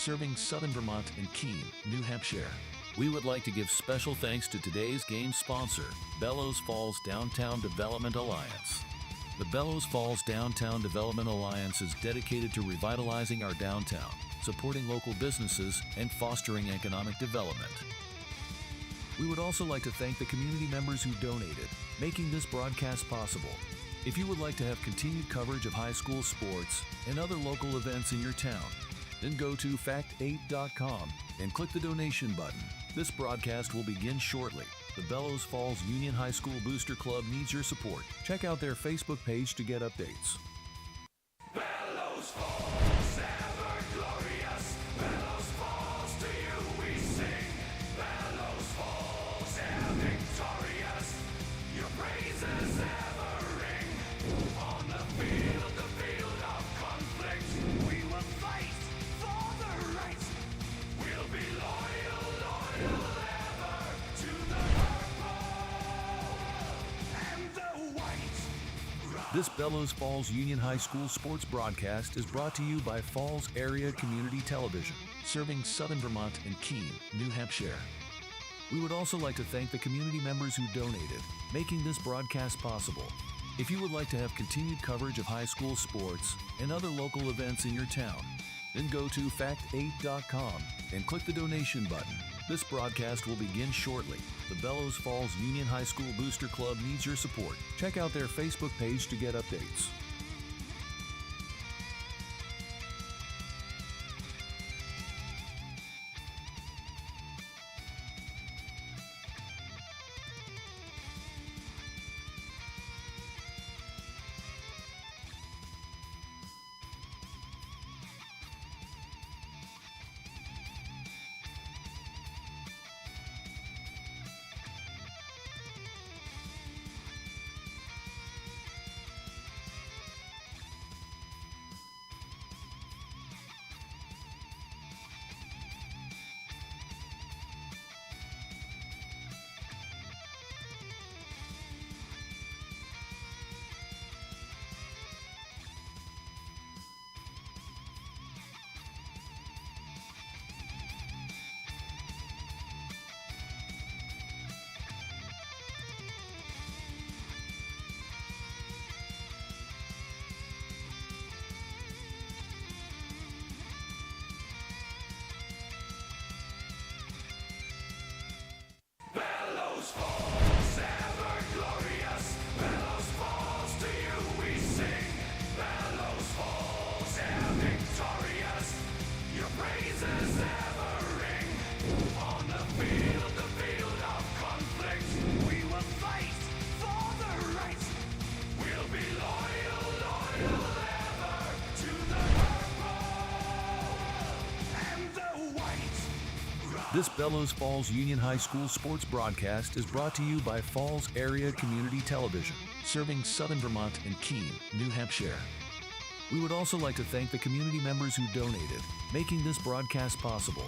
serving southern Vermont and Keene, New Hampshire. We would like to give special thanks to today's game sponsor, Bellows Falls Downtown Development Alliance. The Bellows Falls Downtown Development Alliance is dedicated to revitalizing our downtown, supporting local businesses, and fostering economic development. We would also like to thank the community members who donated, making this broadcast possible. If you would like to have continued coverage of high school sports and other local events in your town, then go to fact8.com and click the donation button. This broadcast will begin shortly. The Bellows Falls Union High School Booster Club needs your support. Check out their Facebook page to get updates. Bellows Falls, ever glorious. Bellows Falls, to you we sing. Bellows Falls, ever victorious. Your praises ever ring. On the field of conflict, we will fight for the right. We'll be loyal ever to the purple and the white. This Bellows Falls Union High School sports broadcast is brought to you by Falls Area Community Television. Serving southern Vermont and Keene, New Hampshire. We would also like to thank the community members who donated, making this broadcast possible. If you would like to have continued coverage of high school sports and other local events in your town, then go to fact8.com and click the donation button. This broadcast will begin shortly. The Bellows Falls Union High School Booster Club needs your support. Check out their Facebook page to get updates. Bellows Falls, ever glorious. Bellows Falls, to you we sing. Bellows Falls, ever victorious. Your praises ever ring. On the field of conflict, we will fight for the right. We'll be loyal ever to the purple and the white. This Bellows Falls Union High School sports broadcast is brought to you by Falls Area Community Television. Serving southern Vermont and Keene, New Hampshire. We would also like to thank the community members who donated, making this broadcast possible.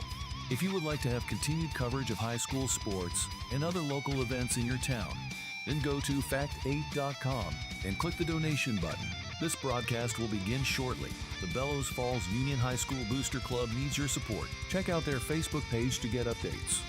If you would like to have continued coverage of high school sports and other local events in your town, then go to fact8.com and click the donation button. This broadcast will begin shortly. The Bellows Falls Union High School Booster Club needs your support. Check out their Facebook page to get updates.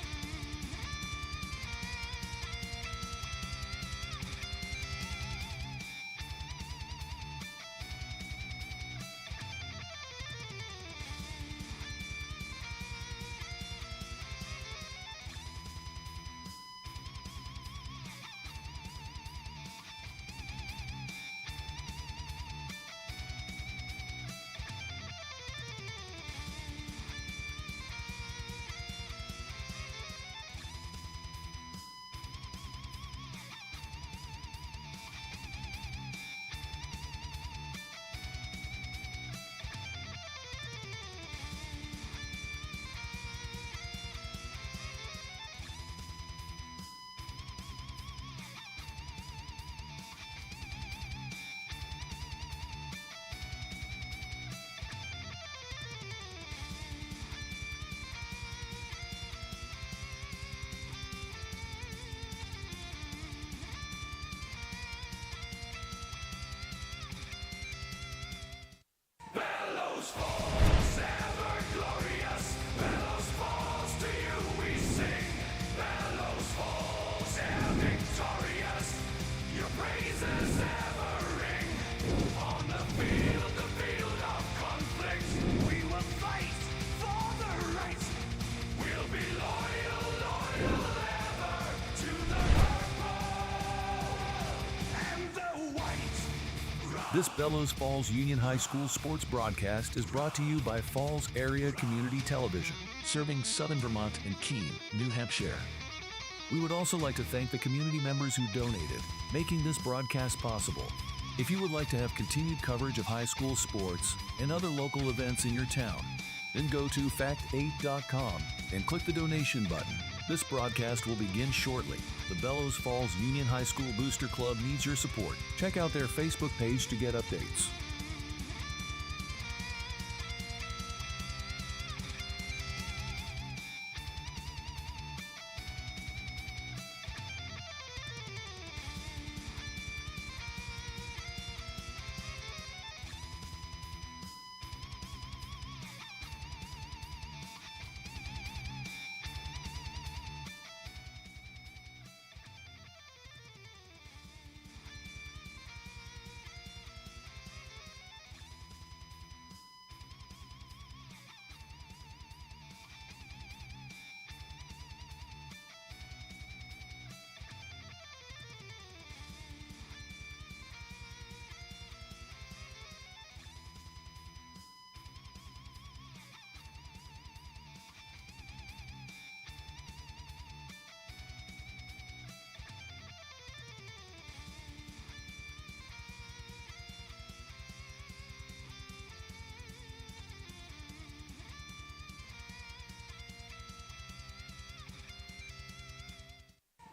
This Bellows Falls Union High School sports broadcast is brought to you by Falls Area Community Television. Serving Southern Vermont and Keene, New Hampshire. We would also like to thank the community members who donated, making this broadcast possible. If you would like to have continued coverage of high school sports and other local events in your town, then go to fact8.com and click the donation button. This broadcast will begin shortly. The Bellows Falls Union High School Booster Club needs your support. Check out their Facebook page to get updates.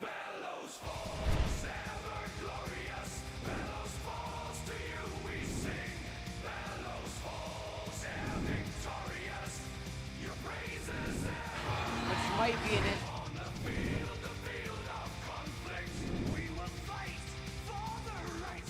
Bellows Falls, ever glorious. Bellows Falls, to you we sing. Bellows Falls, ever victorious. Your praises ever Which might be an on the field of conflict. We will fight for the right.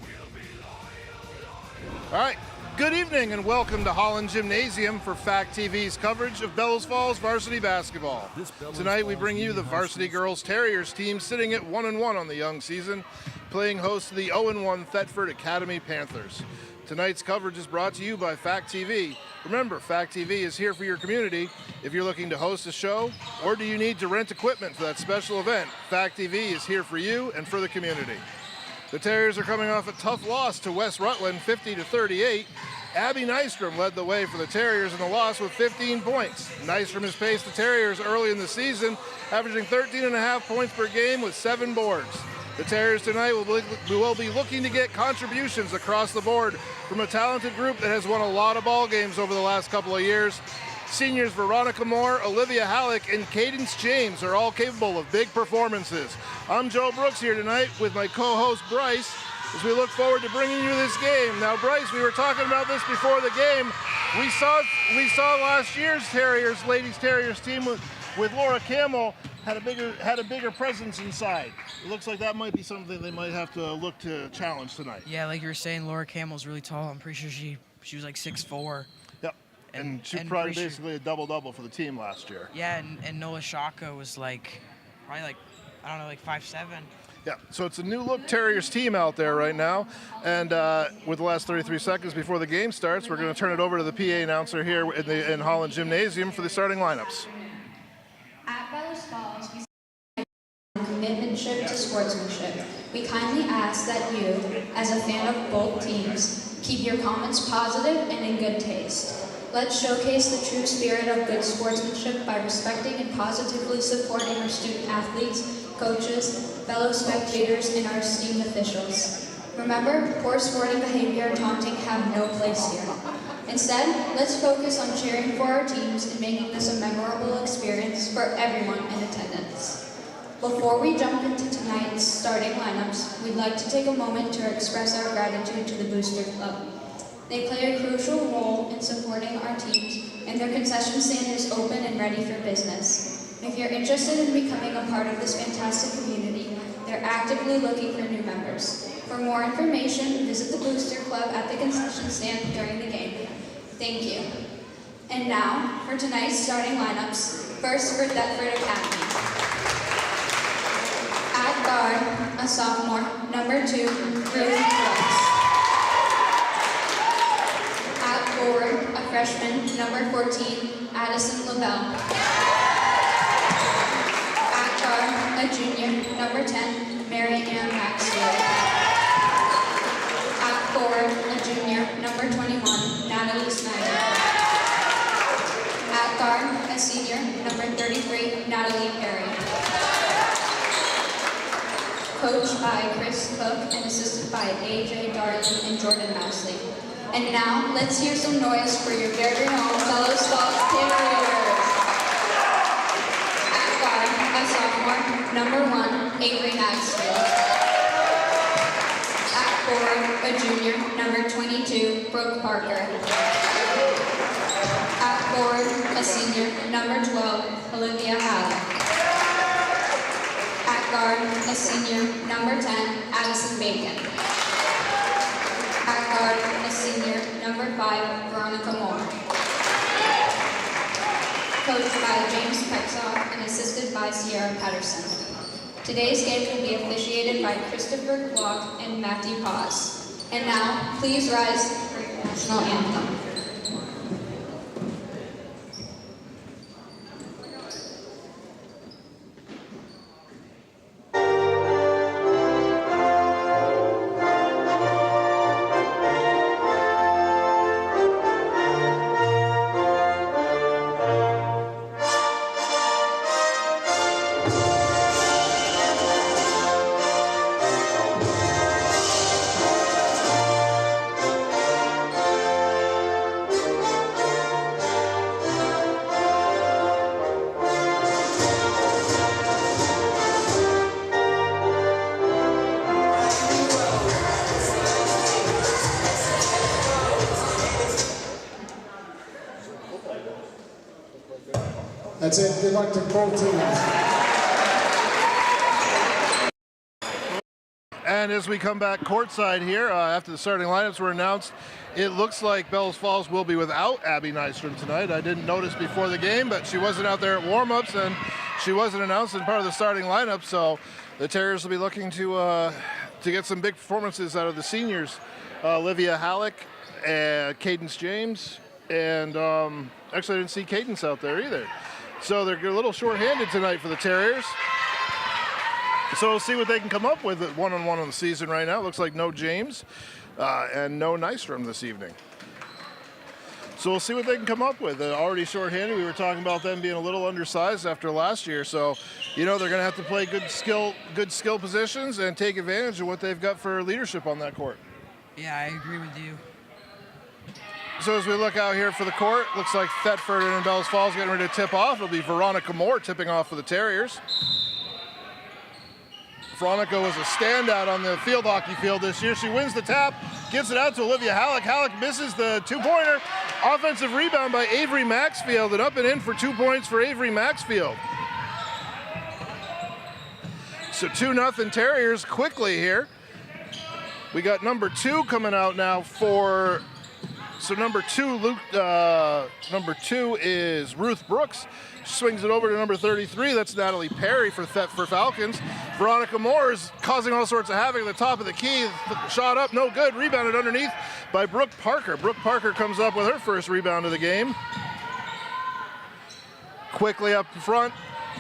We'll be loyal. All right, good evening and welcome to Holland Gymnasium for Fact TV's coverage of Bellows Falls varsity basketball. Tonight we bring you the Varsity Girls Terriers team sitting at 1-1 on the young season, playing host to the 0-1 Thetford Academy Panthers. Tonight's coverage is brought to you by Fact TV. Remember, Fact TV is here for your community. If you're looking to host a show or do you need to rent equipment for that special event, Fact TV is here for you and for the community. The Terriers are coming off a tough loss to West Rutland, 50-38. Abby Nystrom led the way for the Terriers in the loss with 15 points. Nystrom has paced the Terriers early in the season, averaging 13.5 points per game with 7 boards. The Terriers tonight will be looking to get contributions across the board from a talented group that has won a lot of ball games over the last couple of years. Seniors Veronica Moore, Olivia Halleck, and Cadence James are all capable of big performances. I'm Joe Brooks here tonight with my co-host Bryce as we look forward to bringing you this game. Now, Bryce, we were talking about this before the game. We saw last year's ladies Terriers team with Laura Campbell had a bigger presence inside. It looks like that might be something they might have to look to challenge tonight. Yeah, like you were saying, Laura Campbell's really tall. I'm pretty sure she was like 6'4". Yep. And she probably basically a double-double for the team last year. Yeah, and Noah Shaka was probably 5'7". Yeah, so it's a new-look Terriers team out there right now. And with the last 33 seconds before the game starts, we're going to turn it over to the PA announcer here in Holland Gymnasium for the starting lineups. At Bellows Falls, we commitmentship to sportsmanship. We kindly ask that you, as a fan of both teams, keep your comments positive and in good taste. Let's showcase the true spirit of good sportsmanship by respecting and positively supporting our student athletes, coaches, fellow spectators, and our esteemed officials. Remember, poor sporting behavior and taunting have no place here. Instead, let's focus on cheering for our teams and making this a memorable experience for everyone in attendance. Before we jump into tonight's starting lineups, we'd like to take a moment to express our gratitude to the Booster Club. They play a crucial role in supporting our teams, and their concession stand is open and ready for business. If you're interested in becoming a part of this fantastic community, they're actively looking for new members. For more information, visit the Booster Club at the concession stand during the game. Thank you. And now, for tonight's starting lineups, first for Thetford Academy. At guard, a sophomore, number 2, Ruth Brooks. At forward, a freshman, number 14, Addison LaBelle. At guard, a junior, number 10, Mary Ann Maxfield. At forward, a junior, number 21, Natalie Snyder. At guard, a senior, number 33, Natalie Perry. Coached by Chris Cook and assisted by AJ Darden and Jordan Maxley. And now, let's hear some noise for your very own Bellows Falls Terriers. At guard, a sophomore, number 1, Avery Maxfield. At forward, a junior, number 22, Brooke Parker. At forward, a senior, number 12, Olivia Halleck. At guard, a senior, number 10, Addison Bacon. At guard, a senior, number 5, Veronica Moore. Coached by James Pexoff and assisted by Sierra Patterson. Today's game will be officiated by Christopher Glock and Matthew Paz. And now, please rise for your national anthem. That's it. Good luck to both teams. And as we come back courtside here, after the starting lineups were announced, it looks like Bellows Falls will be without Abby Nystrom tonight. I didn't notice before the game, but she wasn't out there at warm-ups, and she wasn't announced as part of the starting lineup, so the Terriers will be looking to get some big performances out of the seniors. Olivia Halleck and Cadence James, and actually I didn't see Cadence out there either. So they're a little short-handed tonight for the Terriers. So we'll see what they can come up with at one-on-one on the season right now. Looks like no James and no Nystrom this evening. So we'll see what they can come up with. They're already short-handed. We were talking about them being a little undersized after last year. So, you know, they're going to have to play good skill positions and take advantage of what they've got for leadership on that court. Yeah, I agree with you. So as we look out here for the court, looks like Thetford and Bellows Falls getting ready to tip off. It'll be Veronica Moore tipping off for the Terriers. Veronica was a standout on the field hockey field this year. She wins the tap, gets it out to Olivia Halleck. Halleck misses the two-pointer. Offensive rebound by Avery Maxfield, and up and in for 2 points for Avery Maxfield. So 2-0 Terriers quickly here. We got number 2 coming out now for... So number 2 is Ruth Brooks. Swings it over to number 33. That's Natalie Perry for Falcons. Veronica Moore is causing all sorts of havoc at the top of the key. Shot up, no good. Rebounded underneath by Brooke Parker. Brooke Parker comes up with her first rebound of the game. Quickly up front.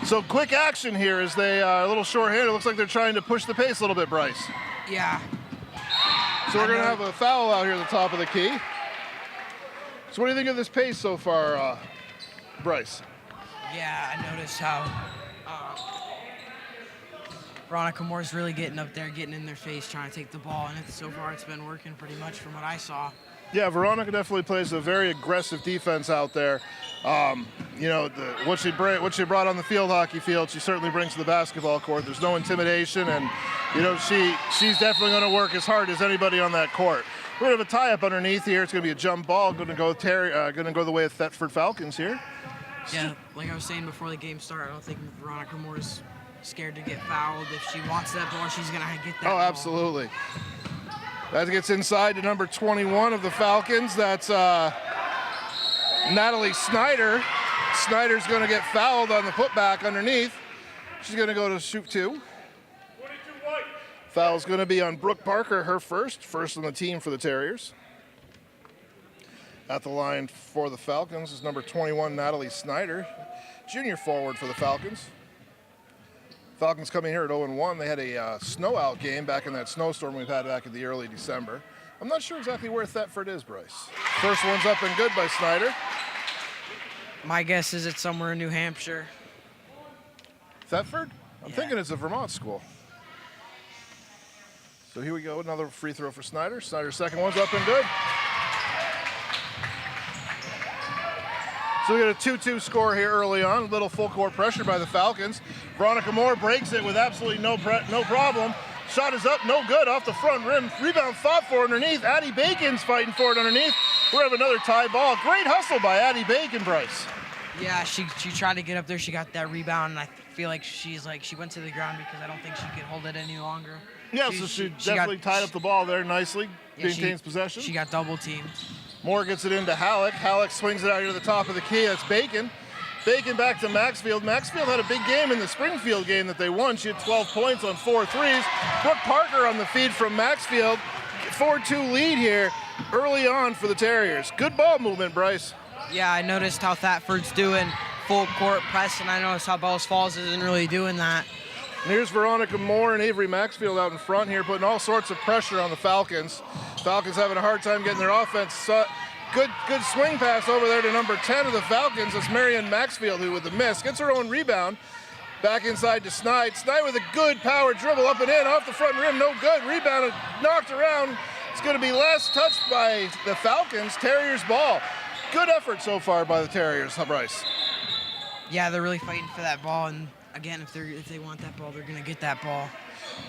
So quick action here as they are a little short-handed. It looks like they're trying to push the pace a little bit, Bryce. Yeah. So we're going to have a foul out here at the top of the key. So what do you think of this pace so far, Bryce? Yeah, I noticed how Veronica Moore's really getting up there, getting in their face, trying to take the ball, and so far it's been working pretty much from what I saw. Yeah, Veronica definitely plays a very aggressive defense out there. You know, what she brought on the field hockey field, she certainly brings to the basketball court. There's no intimidation, and you know she's definitely going to work as hard as anybody on that court. We're going to have a tie-up underneath here. It's going to be a jump ball. Going to go the way of Thetford Falcons here. Yeah, like I was saying before the game started, I don't think Veronica Moore's scared to get fouled. If she wants that ball, she's going to get that ball. Oh, absolutely. That gets inside to number 21 of the Falcons. That's Natalie Snyder. Snyder's going to get fouled on the putback underneath. She's going to go to shoot 2. Foul's going to be on Brooke Parker, her first on the team for the Terriers. At the line for the Falcons is number 21, Natalie Snyder, junior forward for the Falcons. Falcons coming here at 0-1. They had a snow out game back in that snowstorm we've had back in the early December. I'm not sure exactly where Thetford is, Bryce. First one's up and good by Snyder. My guess is it's somewhere in New Hampshire. Thetford? I'm thinking it's a Vermont school. So here we go, another free throw for Snyder. Snyder's second one's up and good. So we got a 2-2 score here early on. A little full court pressure by the Falcons. Veronica Moore breaks it with absolutely no problem. Shot is up, no good, off the front rim. Rebound fought for underneath. Addie Bacon's fighting for it underneath. We have another tie ball. Great hustle by Addie Bacon, Bryce. Yeah, she tried to get up there. She got that rebound, and I feel like she went to the ground because I don't think she could hold it any longer. Yeah, so she definitely tied up the ball there nicely. Yeah, maintains possession. She got double teamed. Moore gets it into Halleck. Halleck swings it out here to the top of the key. That's Bacon. Bacon back to Maxfield. Maxfield had a big game in the Springfield game that they won. She had 12 points on 4 threes. Brooke Parker on the feed from Maxfield. 4-2 lead here early on for the Terriers. Good ball movement, Bryce. Yeah, I noticed how Thetford's doing full court press, and I noticed how Bellows Falls isn't really doing that. And here's Veronica Moore and Avery Maxfield out in front here, putting all sorts of pressure on the Falcons. Falcons having a hard time getting their offense. Good swing pass over there to number 10 of the Falcons. It's Marianne Maxfield who with the miss. Gets her own rebound. Back inside to Snide. Snide with a good power dribble up and in. Off the front rim, no good. Rebound knocked around. It's going to be last touched by the Falcons. Terriers ball. Good effort so far by the Terriers, Bryce. Yeah, they're really fighting for that ball, and again, if they want that ball, they're going to get that ball.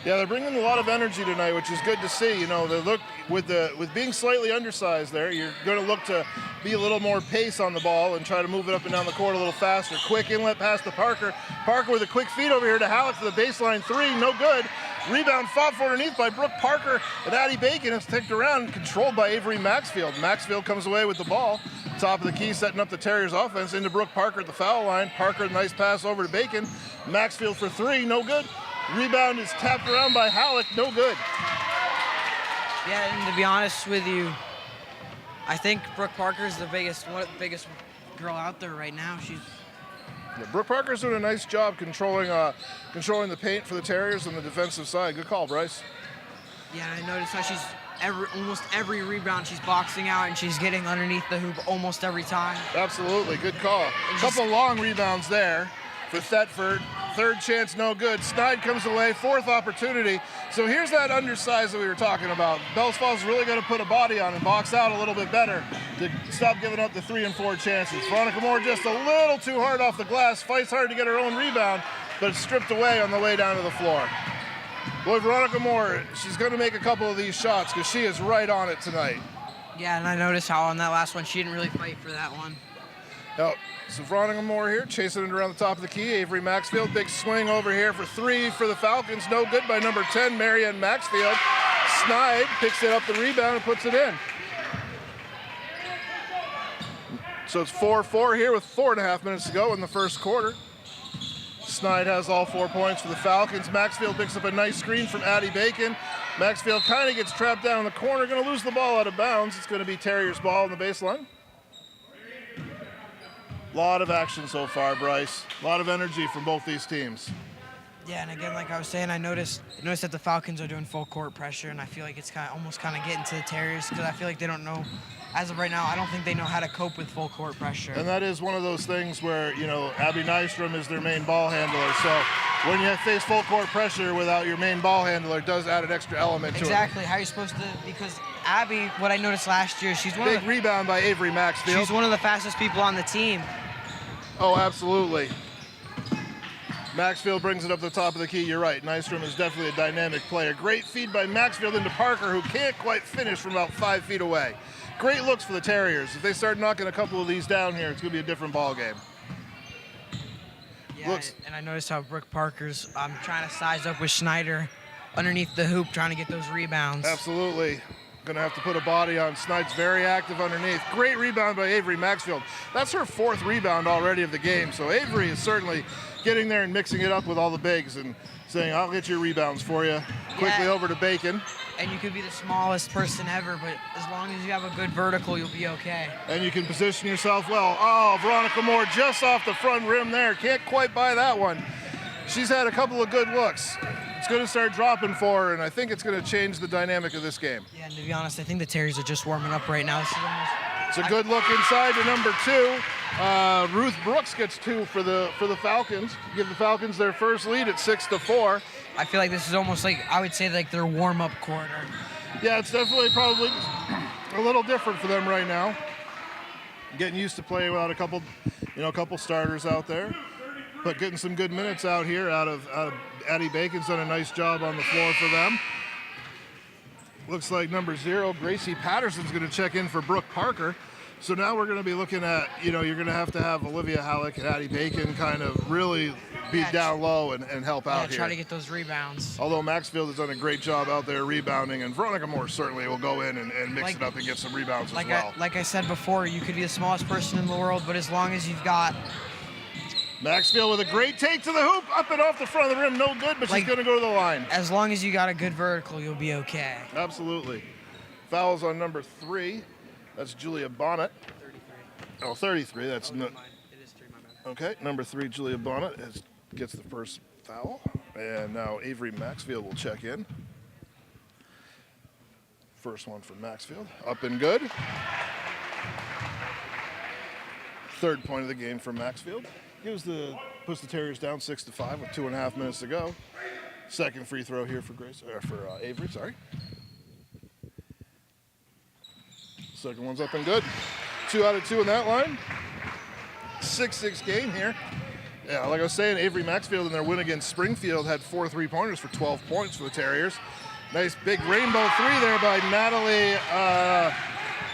Yeah, they're bringing a lot of energy tonight, which is good to see. You know, they look with being slightly undersized there, you're going to look to be a little more pace on the ball and try to move it up and down the court a little faster. Quick inlet pass to Parker. Parker with a quick feed over here to Halleck for the baseline three, no good. Rebound fought for underneath by Brooke Parker, and Addie Bacon is ticked around, controlled by Avery Maxfield. Maxfield comes away with the ball. Top of the key, setting up the Terriers offense into Brooke Parker at the foul line. Parker, nice pass over to Bacon. Maxfield for three, no good. Rebound is tapped around by Halleck, no good. Yeah, and to be honest with you, I think Brooke Parker is the biggest girl out there right now. Yeah, Brooke Parker's doing a nice job controlling the paint for the Terriers on the defensive side. Good call, Bryce. Yeah, I noticed how she's almost every rebound she's boxing out and she's getting underneath the hoop almost every time. Absolutely, good call. A couple long rebounds there for Thetford. Third chance, no good. Snide comes away, fourth opportunity. So here's that undersize that we were talking about. Bellows Falls really got to put a body on and box out a little bit better to stop giving up the 3 and 4 chances. Veronica Moore just a little too hard off the glass, fights hard to get her own rebound, but it's stripped away on the way down to the floor. Boy, Veronica Moore, she's going to make a couple of these shots because she is right on it tonight. Yeah, and I noticed how on that last one, she didn't really fight for that one. Oh, so Veronica Moore here, chasing it around the top of the key. Avery Maxfield, big swing over here for three for the Falcons. No good by number 10, Marianne Maxfield. Snide picks it up the rebound and puts it in. So it's 4-4 here with 4.5 minutes to go in the first quarter. Snide has all 4 points for the Falcons. Maxfield picks up a nice screen from Addie Bacon. Maxfield kind of gets trapped down in the corner, going to lose the ball out of bounds. It's going to be Terriers ball on the baseline. A lot of action so far, Bryce. A lot of energy from both these teams. Yeah, and again, like I was saying, I noticed that the Falcons are doing full court pressure, and I feel like it's almost getting to the Terriers because I feel like they don't know, as of right now, I don't think they know how to cope with full court pressure. And that is one of those things where, you know, Abby Nystrom is their main ball handler. So when you face full court pressure without your main ball handler, it does add an extra element to it. Exactly. How are you supposed to? Because Abby, what I noticed last year, she's big rebound by Avery Maxfield. She's one of the fastest people on the team. Oh, absolutely. Maxfield brings it up the top of the key. You're right. Nystrom is definitely a dynamic player. Great feed by Maxfield into Parker, who can't quite finish from about 5 feet away. Great looks for the Terriers. If they start knocking a couple of these down here, it's going to be a different ball game. Yeah, and I noticed how Brooke Parker's trying to size up with Schneider underneath the hoop, trying to get those rebounds. Absolutely. Going to have to put a body on. Snide's very active underneath. Great rebound by Avery Maxfield. That's her 4th rebound already of the game. So Avery is certainly getting there and mixing it up with all the bigs and saying, I'll get your rebounds for you. Quickly over to Bacon. And you could be the smallest person ever, but as long as you have a good vertical, you'll be okay. And you can position yourself well. Oh, Veronica Moore just off the front rim there. Can't quite buy that one. She's had a couple of good looks. it's going to start dropping for her, and I think it's going to change the dynamic of this game. Yeah, and to be honest, I think the Terriers are just warming up right now. This is almost, it's a good look inside to number 2. Ruth Brooks gets 2 for the Falcons. Give the Falcons their first lead at 6-4. I feel like this is almost like, I would say, like their warm-up quarter. Yeah, it's definitely probably a little different for them right now. Getting used to playing without a couple starters out there, but getting some good minutes out here out of Addie Bacon's done a nice job on the floor for them. Looks like number 0, Gracie Patterson's going to check in for Brooke Parker. So now we're going to be looking at, you're going to have Olivia Halleck and Addie Bacon kind of really be down low and help out here. Try to get those rebounds. Although Maxfield has done a great job out there rebounding, and Veronica Moore certainly will go in and mix it up and get some rebounds as well. Like I said before, you could be the smallest person in the world, but as long as you've got... Maxfield with a great take to the hoop, up and off the front of the rim, no good, but she's going to go to the line. As long as you got a good vertical, you'll be okay. Absolutely. Fouls on number 3. That's Julia Bonnet. 33. Oh, 33. That's it is 3, my bad. Okay, number 3, Julia Bonnet gets the first foul. And now Avery Maxfield will check in. First one for Maxfield. Up and good. Third point of the game for Maxfield. Puts the Terriers down 6-5 with 2.5 minutes to go. Second free throw here for Avery. Sorry. Second one's up and good. 2 out of 2 in that line. 6-6 game here. Yeah, like I was saying, Avery Maxfield in their win against Springfield had 4 3-pointers for 12 points for the Terriers. Nice big rainbow 3 there by Natalie.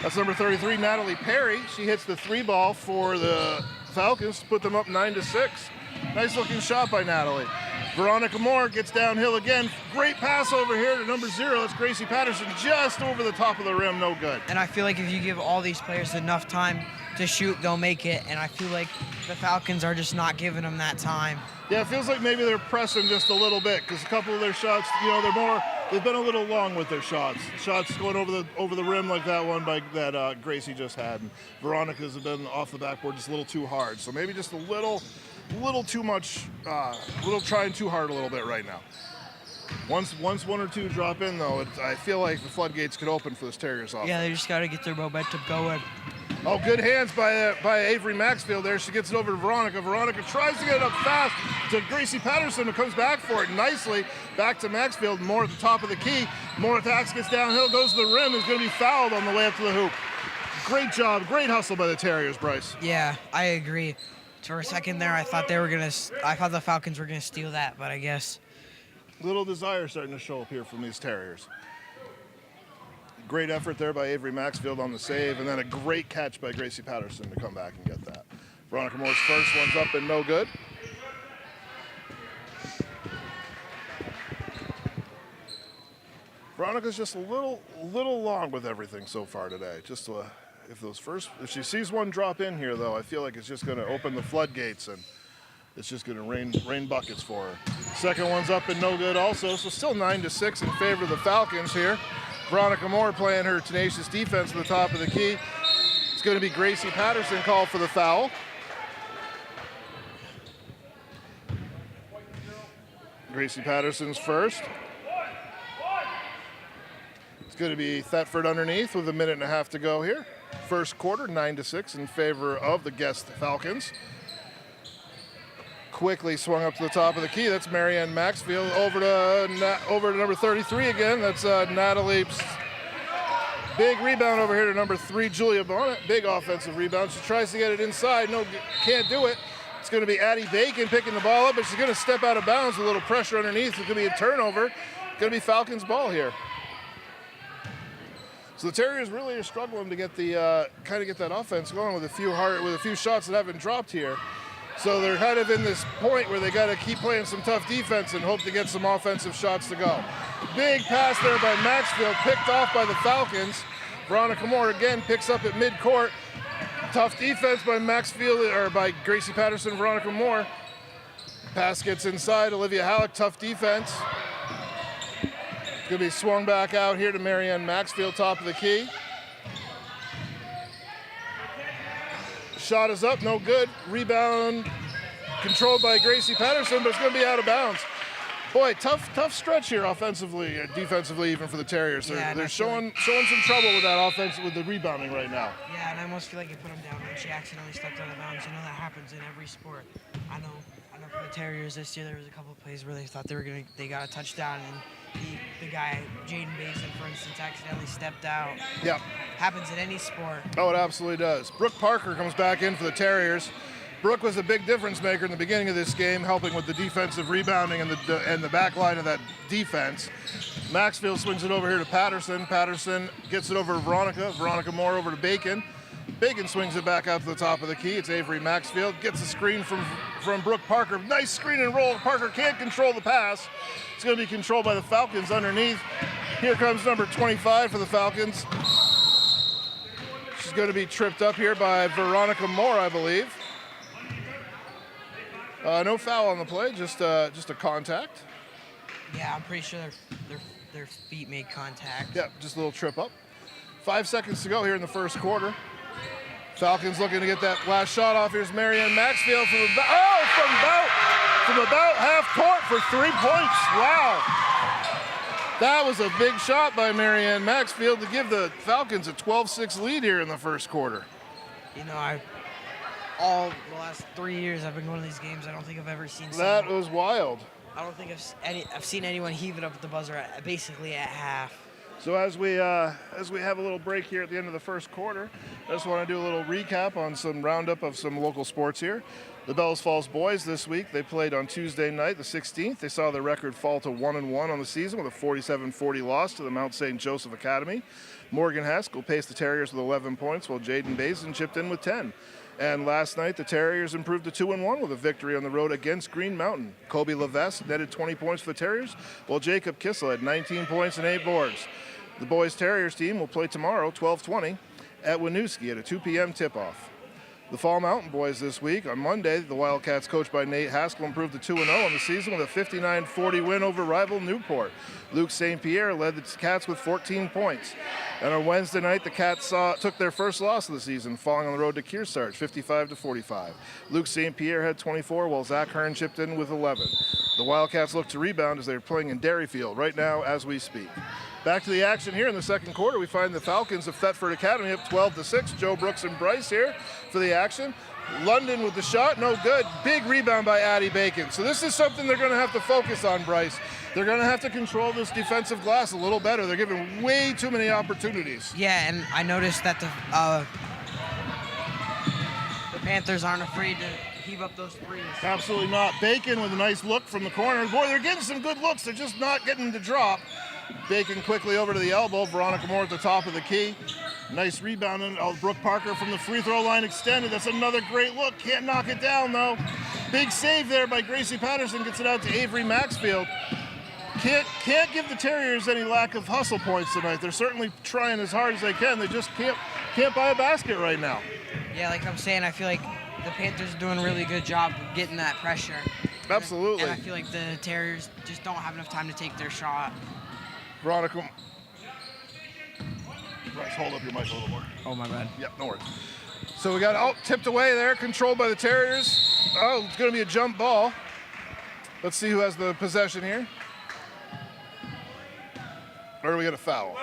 That's number 33, Natalie Perry. She hits the 3 ball for the Falcons to put them up 9-6. Nice looking shot by Natalie. Veronica Moore gets downhill again. Great pass over here to number 0. That's Gracie Patterson, just over the top of the rim, no good. And I feel like if you give all these players enough time to shoot, they'll make it. And I feel like the Falcons are just not giving them that time. Yeah, it feels like maybe they're pressing just a little bit because a couple of their shots, they've been a little long with their shots. Shots going over the rim like that one that Gracie just had. And Veronica's have been off the backboard just a little too hard. So maybe just a little too much, trying too hard a little bit right now. Once 1 or 2 drop in though, I feel like the floodgates could open for this Terriers offense. Yeah, they just got to get their momentum going. Oh, good hands by Avery Maxfield there. She gets it over to Veronica. Veronica tries to get it up fast to Gracie Patterson, who comes back for it nicely. Back to Maxfield. Moore at the top of the key. Moore attacks, gets downhill, goes to the rim, is going to be fouled on the way up to the hoop. Great job, great hustle by the Terriers, Bryce. Yeah, I agree. For a second there, I thought the Falcons were gonna steal that, but I guess. Little desire starting to show up here from these Terriers. Great effort there by Avery Maxfield on the save, and then a great catch by Gracie Patterson to come back and get that. Veronica Moore's first one's up and no good. Veronica's just a little long with everything so far today. If she sees one drop in here, though, I feel like it's just going to open the floodgates and it's just going to rain buckets for her. Second one's up and no good also, so still 9-6 in favor of the Falcons here. Veronica Moore playing her tenacious defense at the top of the key. It's going to be Gracie Patterson called for the foul. Gracie Patterson's first. It's going to be Thetford underneath with 1.5 minutes to go here. First quarter, 9-6 in favor of the guest Falcons. Quickly swung up to the top of the key. That's Marianne Maxfield. Over to number 33 again. That's Natalie. Big rebound over here to number 3, Julia Bonnet. Big offensive rebound. She tries to get it inside. No, can't do it. It's going to be Addie Bacon picking the ball up, but she's going to step out of bounds with a little pressure underneath. It's going to be a turnover. Going to be Falcons ball here. So the Terriers really are struggling to get the get that offense going with a few shots that haven't dropped here. So they're kind of in this point where they got to keep playing some tough defense and hope to get some offensive shots to go. Big pass there by Maxfield, picked off by the Falcons. Veronica Moore again picks up at midcourt. Tough defense by by Gracie Patterson and Veronica Moore. Pass gets inside, Olivia Halleck, tough defense. It's going to be swung back out here to Marianne Maxfield, top of the key. Shot is up, no good. Rebound controlled by Gracie Patterson, but it's going to be out of bounds. Boy, tough stretch here offensively, defensively, even for the Terriers. Yeah, They're showing some trouble with that offense, with the rebounding right now. Yeah, and I almost feel like you put them down when she accidentally stepped out of bounds. You know that happens in every sport. I know for the Terriers this year, there was a couple of plays where they thought they got a touchdown, and the guy, Jaden Basin, for instance, accidentally stepped out. Yep. Happens in any sport. Oh, it absolutely does. Brooke Parker comes back in for the Terriers. Brooke was a big difference maker in the beginning of this game, helping with the defensive rebounding and the back line of that defense. Maxfield swings it over here to Patterson. Patterson gets it over to Veronica. Veronica Moore over to Bacon. Bacon swings it back out to the top of the key. It's Avery Maxfield. Gets a screen from Brooke Parker. Nice screen and roll. Parker can't control the pass. It's going to be controlled by the Falcons underneath. Here comes number 25 for the Falcons. She's going to be tripped up here by Veronica Moore, I believe. No foul on the play, just a contact. Yeah, I'm pretty sure their feet made contact. Yeah, just a little trip up. 5 seconds to go here in the first quarter. Falcons looking to get that last shot off. Here's Marianne Maxfield from about half court for 3 points. Wow. That was a big shot by Marianne Maxfield to give the Falcons a 12-6 lead here in the first quarter. You know, all the last 3 years I've been going to these games, I don't think I've ever seen that was wild. I don't think I've seen anyone heave it up at the buzzer basically at half. So as we have a little break here at the end of the first quarter, I just want to do a little recap on some roundup of some local sports here. The Bellows Falls boys this week, they played on Tuesday night, the 16th. They saw their record fall to 1-1 on the season with a 47-40 loss to the Mount St. Joseph Academy. Morgan Haskell paced the Terriers with 11 points, while Jaden Basin chipped in with 10. And last night, the Terriers improved to 2-1 with a victory on the road against Green Mountain. Kobe Levesque netted 20 points for the Terriers, while Jacob Kissel had 19 points and 8 boards. The boys Terriers team will play tomorrow, 12:20, at Winooski at a 2 p.m. tip-off. The Fall Mountain boys this week. On Monday, the Wildcats, coached by Nate Haskell, improved to 2-0 on the season with a 59-40 win over rival Newport. Luke St. Pierre led the Cats with 14 points. And on Wednesday night, the Cats took their first loss of the season, falling on the road to Kearsarge, 55-45. Luke St. Pierre had 24, while Zach Hearn chipped in with 11. The Wildcats look to rebound as they're playing in Derryfield right now as we speak. Back to the action here in the second quarter. We find the Falcons of Thetford Academy up 12-6. Joe Brooks and Bryce here for the action. London with the shot, no good. Big rebound by Addie Bacon. So this is something they're going to have to focus on, Bryce. They're going to have to control this defensive glass a little better. They're giving way too many opportunities. Yeah, and I noticed that the Panthers aren't afraid to heave up those threes. Absolutely not. Bacon with a nice look from the corner. Boy, they're getting some good looks. They're just not getting to drop. Bacon quickly over to the elbow. Veronica Moore at the top of the key. Nice rebound. Brooke Parker from the free throw line extended. That's another great look. Can't knock it down, though. Big save there by Gracie Patterson. Gets it out to Avery Maxfield. Can't give the Terriers any lack of hustle points tonight. They're certainly trying as hard as they can. They just can't buy a basket right now. Yeah, like I'm saying, I feel like the Panthers are doing a really good job of getting that pressure. Absolutely. And I feel like the Terriers just don't have enough time to take their shot. Veronica. Bryce, hold up your mic a little more. Oh, my bad. Yep, no worries. So we got tipped away there, controlled by the Terriers. Oh, it's going to be a jump ball. Let's see who has the possession here. Or do we got a foul?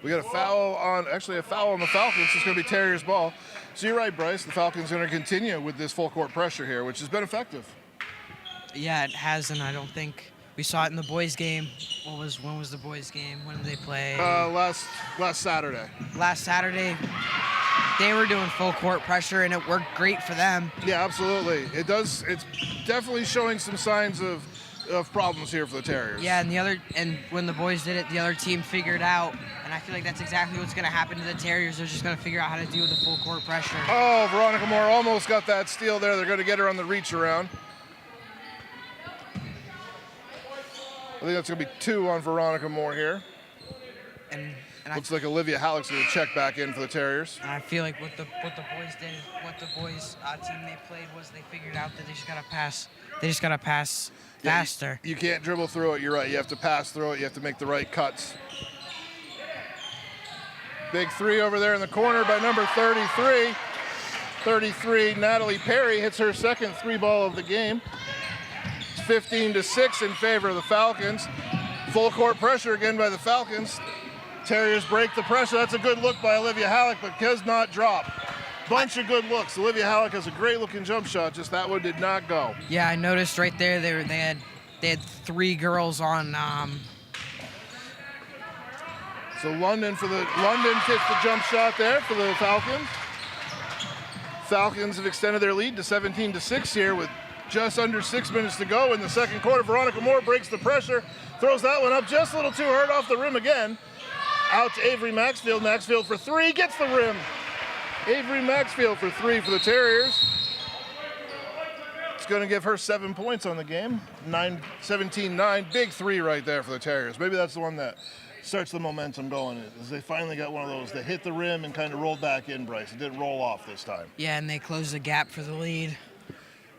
We got a foul on the Falcons. It's going to be Terriers ball. So you're right, Bryce. The Falcons are going to continue with this full court pressure here, which has been effective. Yeah, it has, and I don't think we saw it in the boys' game. When was the boys' game? When did they play? Last Saturday. Last Saturday, they were doing full court pressure, and it worked great for them. Yeah, absolutely. It does. It's definitely showing some signs of problems here for the Terriers. Yeah, and when the boys did it, the other team figured out, and I feel like that's exactly what's going to happen to the Terriers. They're just going to figure out how to deal with the full court pressure. Oh, Veronica Moore almost got that steal there. They're going to get her on the reach around. I think that's going to be 2 on Veronica Moore here. And looks like Olivia Halleck's going to check back in for the Terriers. And I feel like what the boys did, what the boys team they played was they figured out that they just got to pass. They just got to pass faster. You can't dribble through it. You're right. You have to pass through it. You have to make the right cuts. Big 3 over there in the corner by number 33. 33, Natalie Perry hits her second 3 ball of the game. 15-6 in favor of the Falcons. Full court pressure again by the Falcons. Terriers break the pressure. That's a good look by Olivia Halleck, but does not drop. Bunch of good looks. Olivia Halleck has a great looking jump shot, just that one did not go. Yeah, I noticed right there they had 3 girls on. So London gets the jump shot there for the Falcons. Falcons have extended their lead to 17-6 here with just under 6 minutes to go in the second quarter. Veronica Moore breaks the pressure, throws that one up just a little too hard off the rim again. Out to Avery Maxfield. Maxfield for 3, gets the rim. Avery Maxfield for 3 for the Terriers. It's going to give her 7 points on the game. 17-9, big 3 right there for the Terriers. Maybe that's the one that starts the momentum going. Is they finally got one of those that hit the rim and kind of rolled back in, Bryce. It didn't roll off this time. Yeah, and they closed the gap for the lead.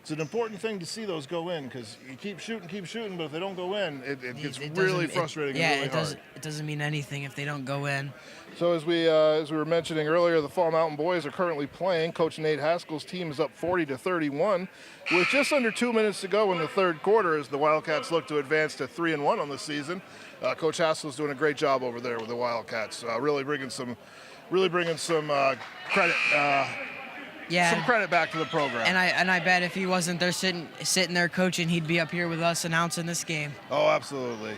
It's an important thing to see those go in because you keep shooting, but if they don't go in, it gets really frustrating. Yeah, and really hard. It doesn't mean anything if they don't go in. So as we were mentioning earlier, the Fall Mountain boys are currently playing. Coach Nate Haskell's team is up 40-31 with just under 2 minutes to go in the third quarter as the Wildcats look to advance to 3-1 on the season. Coach Haskell's doing a great job over there with the Wildcats, really bringing some credit. Some credit back to the program. And I bet if he wasn't there sitting there coaching, he'd be up here with us announcing this game. Oh, absolutely.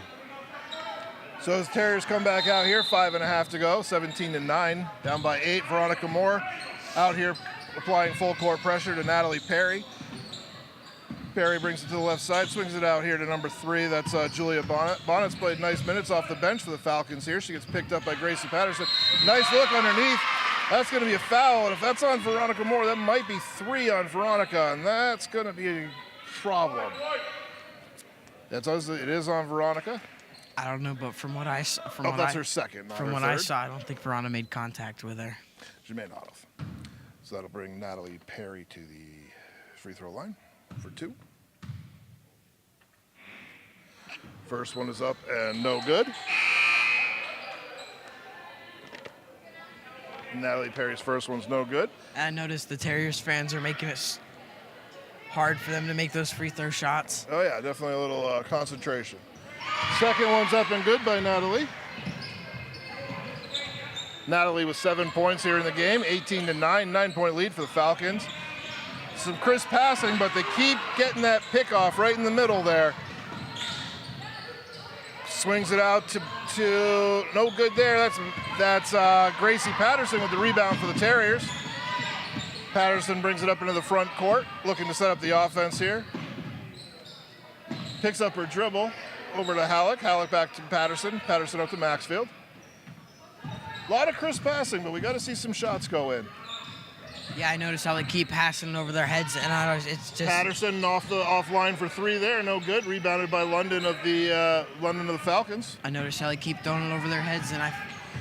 So as Terriers come back out here, 5.5 to go, 17-9, down by 8. Veronica Moore out here applying full court pressure to Natalie Perry. Perry brings it to the left side, swings it out here to number 3. That's Julia Bonnet. Bonnet's played nice minutes off the bench for the Falcons here. She gets picked up by Gracie Patterson. Nice look underneath. That's going to be a foul, and if that's on Veronica Moore, that might be 3 on Veronica, and that's going to be a problem. It is on Veronica. I don't know, but from what I saw, that's her second, not from her what third. I saw, I don't think Veronica made contact with her. She may not have. So that'll bring Natalie Perry to the free throw line for 2. First one is up and no good. Natalie Perry's first one's no good. I noticed the Terriers fans are making it hard for them to make those free throw shots. Oh yeah, definitely a little concentration. Second one's up and good by Natalie. Natalie with 7 points here in the game, 18-9, 9-point lead for the Falcons. Some crisp passing, but they keep getting that pick off right in the middle there. Swings it out to no good there. That's Gracie Patterson with the rebound for the Terriers. Patterson brings it up into the front court, looking to set up the offense here. Picks up her dribble over to Halleck. Halleck back to Patterson. Patterson up to Maxfield. A lot of crisp passing, but we got to see some shots go in. Yeah, I noticed how they keep passing over their heads, and it's just Patterson offline for 3 there, no good. Rebounded by London of the Falcons. I noticed how they keep throwing it over their heads, and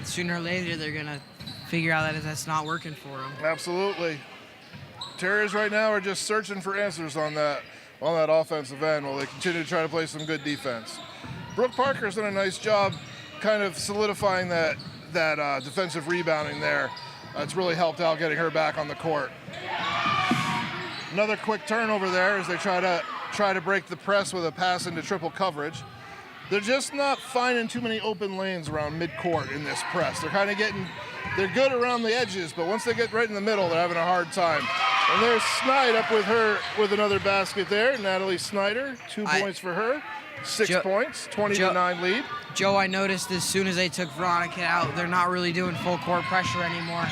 sooner or later they're gonna figure out that that's not working for them. Absolutely. Terriers right now are just searching for answers on that offensive end while they continue to try to play some good defense. Brooke Parker's done a nice job, kind of solidifying that defensive rebounding there. It's really helped out getting her back on the court. Another quick turnover there as they try to break the press with a pass into triple coverage. They're just not finding too many open lanes around midcourt in this press. They're good around the edges, but once they get right in the middle, they're having a hard time. And there's Snide up with another basket there. Natalie Snyder, 2 points for her. 6 points, 20-9 lead. Joe, I noticed as soon as they took Veronica out, they're not really doing full court pressure anymore.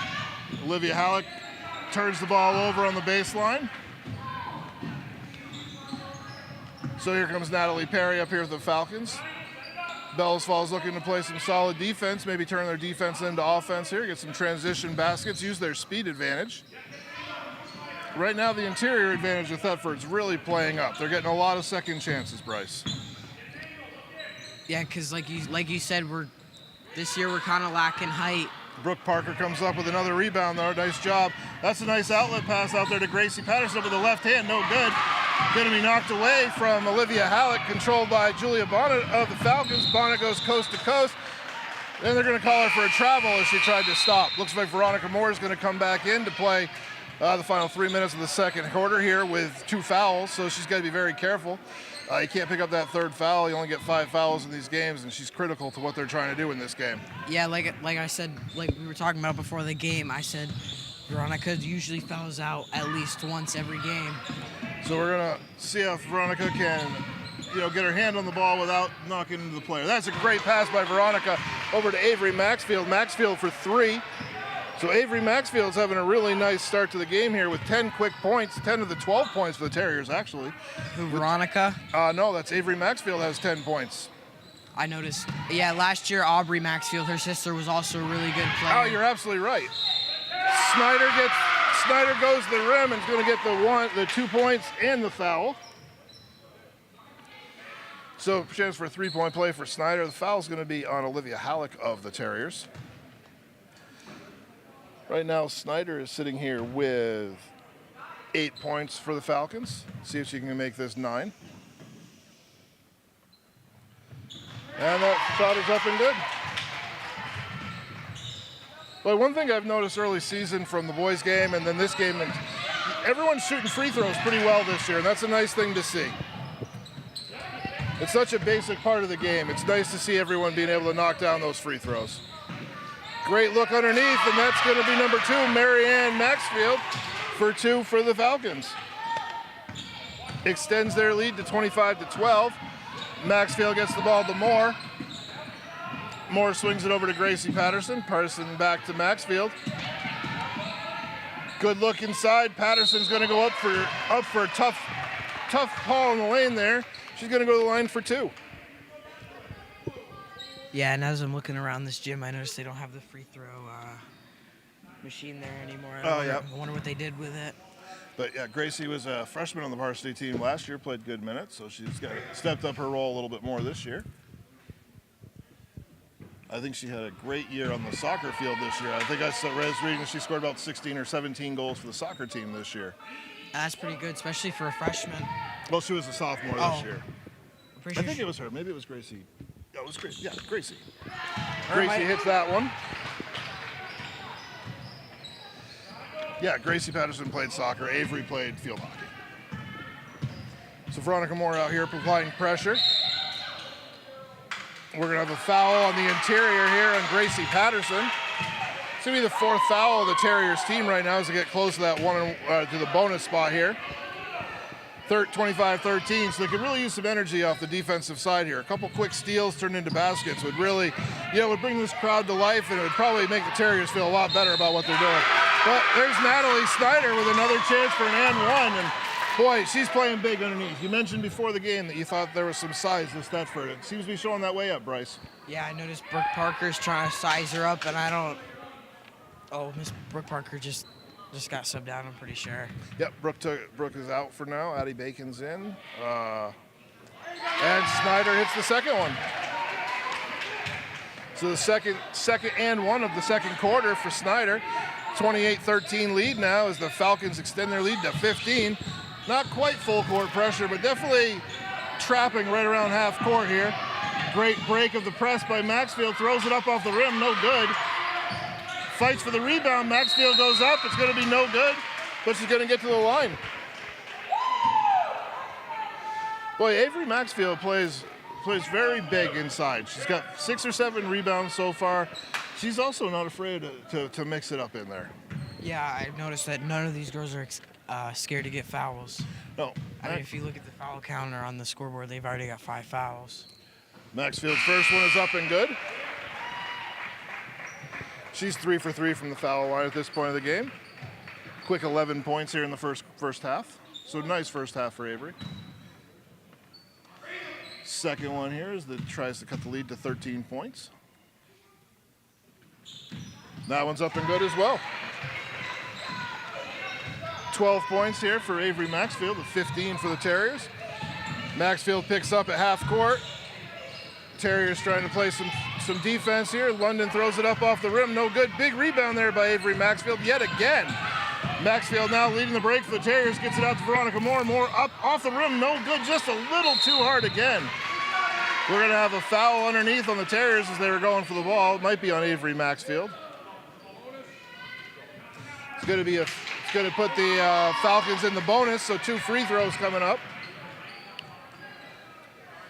Olivia Halleck turns the ball over on the baseline. So here comes Natalie Perry up here with the Falcons. Bellows Falls looking to play some solid defense, maybe turn their defense into offense here, get some transition baskets, use their speed advantage. Right now, the interior advantage of Thetford's really playing up. They're getting a lot of second chances, Bryce. Yeah, because like you said, this year we're kind of lacking height. Brooke Parker comes up with another rebound, though. Nice job. That's a nice outlet pass out there to Gracie Patterson with the left hand. No good. Going to be knocked away from Olivia Halleck, controlled by Julia Bonnet of the Falcons. Bonnet goes coast to coast. Then they're going to call her for a travel as she tried to stop. Looks like Veronica Moore is going to come back in to play The final 3 minutes of the second quarter here with 2 fouls, so she's got to be very careful. You can't pick up that third foul. You only get 5 fouls in these games, and she's critical to what they're trying to do in this game. Yeah, like I said, like we were talking about before the game, I said Veronica usually fouls out at least once every game. So we're going to see if Veronica can, get her hand on the ball without knocking into the player. That's a great pass by Veronica over to Avery Maxfield. Maxfield for 3. So Avery Maxfield's having a really nice start to the game here with 10 quick points, 10 of the 12 points for the Terriers, actually. Who, Veronica? No, that's Avery Maxfield has 10 points. I noticed. Yeah, last year Aubrey Maxfield, her sister, was also a really good player. Oh, you're absolutely right. Snyder goes to the rim and is going to get the 2 points and the foul. So chance for a 3-point play for Snyder. The foul's going to be on Olivia Halleck of the Terriers. Right now, Snyder is sitting here with 8 points for the Falcons. See if she can make this 9. And that shot is up and good. But one thing I've noticed early season from the boys' game and then this game, everyone's shooting free throws pretty well this year, and that's a nice thing to see. It's such a basic part of the game. It's nice to see everyone being able to knock down those free throws. Great look underneath, and that's going to be number 2, Marianne Maxfield, for 2 for the Falcons. Extends their lead to 25-12. Maxfield gets the ball to Moore. Moore swings it over to Gracie Patterson. Patterson back to Maxfield. Good look inside. Patterson's going to go up for a tough ball in the lane there. She's going to go to the line for 2. Yeah, and as I'm looking around this gym, I noticed they don't have the free throw machine there anymore. I wonder what they did with it. But yeah, Gracie was a freshman on the varsity team last year, played good minutes, so she's stepped up her role a little bit more this year. I think she had a great year on the soccer field this year. I think I was reading that she scored about 16 or 17 goals for the soccer team this year. That's pretty good, especially for a freshman. Well, she was a sophomore this year. I think it was her. Maybe it was Gracie. Yeah, it was Gracie. Yeah, Gracie. Gracie hits that one. Yeah, Gracie Patterson played soccer. Avery played field hockey. So Veronica Moore out here applying pressure. We're going to have a foul on the interior here on Gracie Patterson. It's going to be the 4th foul of the Terriers team right now as they get close to that to the bonus spot here. 25-13, so they could really use some energy off the defensive side here. A couple quick steals turned into baskets would really, would bring this crowd to life, and it would probably make the Terriers feel a lot better about what they're doing. But there's Natalie Snyder with another chance for an and 1, and boy, she's playing big underneath. You mentioned before the game that you thought there was some size to Thetford. It seems to be showing that way up, Bryce. Yeah, I noticed Brooke Parker's trying to size her up, and I don't. Oh, Miss Brooke Parker just got subbed out, I'm pretty sure. Yep, Brooke is out for now. Addie Bacon's in. And Snyder hits the second one. So the second and 1 of the second quarter for Snyder. 28-13 lead now as the Falcons extend their lead to 15. Not quite full court pressure, but definitely trapping right around half court here. Great break of the press by Maxfield. Throws it up off the rim, no good. Fights for the rebound. Maxfield goes up. It's going to be no good, but she's going to get to the line. Boy, Avery Maxfield plays very big inside. She's got 6 or 7 rebounds so far. She's also not afraid to mix it up in there. Yeah, I've noticed that none of these girls are scared to get fouls. No. I mean, if you look at the foul counter on the scoreboard, they've already got 5 fouls. Maxfield's first one is up and good. She's 3 for 3 from the foul line at this point of the game. Quick 11 points here in the first half. So nice first half for Avery. Second one here is that tries to cut the lead to 13 points. That one's up and good as well. 12 points here for Avery Maxfield, with 15 for the Terriers. Maxfield picks up at half court. Terriers trying to play some defense here. London throws it up off the rim, no good. Big rebound there by Avery Maxfield yet again. Maxfield now leading the break for the Terriers, gets it out to Veronica Moore. Moore up off the rim, no good, just a little too hard again. We're gonna have a foul underneath on the Terriers as they were going for the ball. It might be on Avery Maxfield. It's gonna be a It's going to put the Falcons in the bonus, so 2 free throws coming up.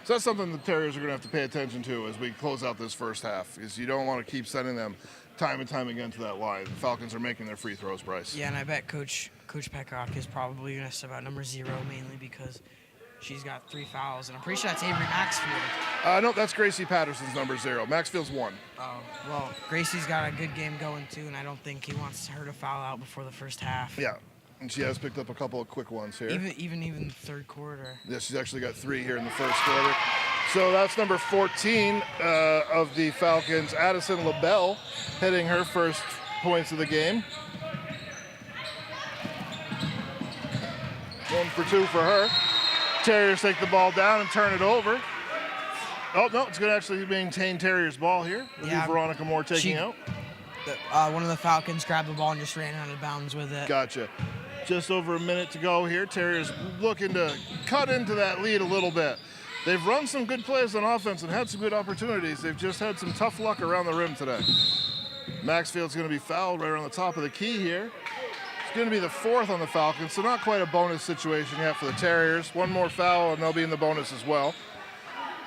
So that's something the Terriers are going to have to pay attention to as we close out this first half, because you don't want to keep sending them time and time again to that line. The Falcons are making their free throws, Bryce. Yeah, and I bet Coach Peacock is probably going to sub out number 0 mainly because she's got 3 fouls, and I'm pretty sure that's Avery Maxfield. No, that's Gracie Patterson's number 0. Maxfield's 1. Oh, well, Gracie's got a good game going too, and I don't think he wants her to foul out before the first half. Yeah, and she has picked up a couple of quick ones here. Even the third quarter. Yeah, she's actually got 3 here in the first quarter. So that's number 14 of the Falcons, Addison LaBelle, hitting her first points of the game. 1 for 2 for her. Terriers take the ball down and turn it over. Oh, no, it's going to actually maintain Terriers' ball here. It'll be Veronica Moore taking out. One of the Falcons grabbed the ball and just ran out of bounds with it. Gotcha. Just over a minute to go here. Terriers looking to cut into that lead a little bit. They've run some good plays on offense and had some good opportunities. They've just had some tough luck around the rim today. Maxfield's going to be fouled right around the top of the key here. It's going to be the 4th on the Falcons, so not quite a bonus situation yet for the Terriers. 1 more foul, and they'll be in the bonus as well.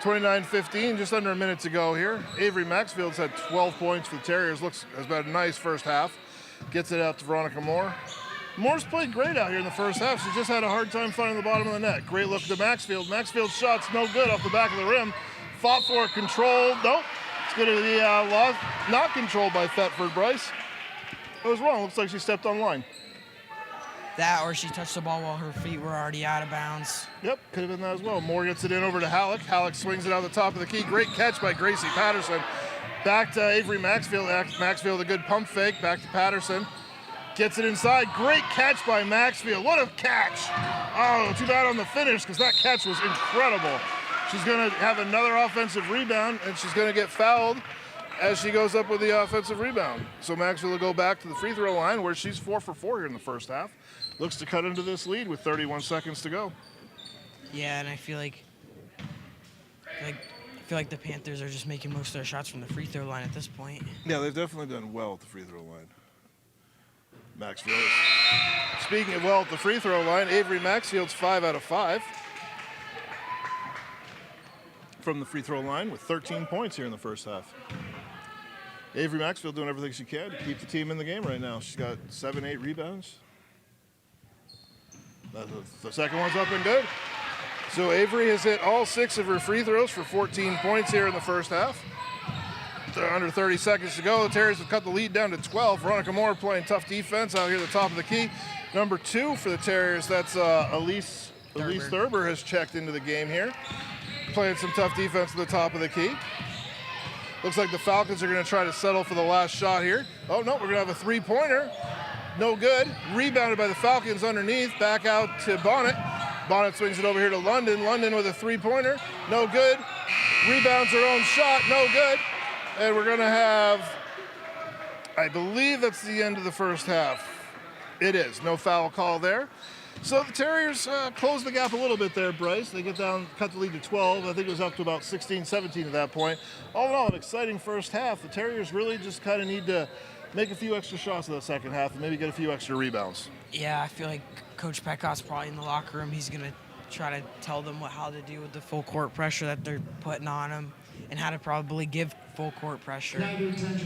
29-15, just under a minute to go here. Avery Maxfield's had 12 points for the Terriers. Has been a nice first half. Gets it out to Veronica Moore. Moore's played great out here in the first half. She just had a hard time finding the bottom of the net. Great look to Maxfield. Maxfield's shot's no good off the back of the rim. Fought for it, controlled. Nope. It's going to be lost. Not controlled by Thetford, Bryce. I was wrong. Looks like she stepped on line. That or she touched the ball while her feet were already out of bounds. Yep, could have been that as well. Moore gets it in over to Halleck. Halleck swings it out the top of the key. Great catch by Gracie Patterson. Back to Avery Maxfield. Maxfield, a good pump fake. Back to Patterson. Gets it inside. Great catch by Maxfield. What a catch. Oh, too bad on the finish because that catch was incredible. She's going to have another offensive rebound, and she's going to get fouled as she goes up with the offensive rebound. So Maxfield will go back to the free throw line where she's 4 for 4 here in the first half. Looks to cut into this lead with 31 seconds to go. Yeah, and I feel like the Panthers are just making most of their shots from the free throw line at this point. Yeah, they've definitely done well at the free throw line. Maxfield. Speaking of well at the free throw line, Avery Maxfield's 5 out of 5 from the free throw line with 13 points here in the first half. Avery Maxfield doing everything she can to keep the team in the game right now. She's got 7, 8 rebounds. The second one's up and good. So Avery has hit all 6 of her free throws for 14 points here in the first half. Under 30 seconds to go. The Terriers have cut the lead down to 12. Veronica Moore playing tough defense out here at the top of the key. Number 2 for the Terriers, that's Elise Thurber has checked into the game here. Playing some tough defense at the top of the key. Looks like the Falcons are going to try to settle for the last shot here. Oh, no, we're going to have a 3-pointer. No good. Rebounded by the Falcons underneath. Back out to Bonnet. Bonnet swings it over here to London. London with a 3-pointer. No good. Rebounds her own shot. No good. And we're going to have, I believe that's the end of the first half. It is. No foul call there. So the Terriers close the gap a little bit there, Bryce. They get down, cut the lead to 12. I think it was up to about 16, 17 at that point. All in all, an exciting first half. The Terriers really just kind of need to make a few extra shots in the second half and maybe get a few extra rebounds. Yeah, I feel like Coach Peckhoff's probably in the locker room. He's going to try to tell them how to do with the full court pressure that they're putting on them and how to probably give full court pressure.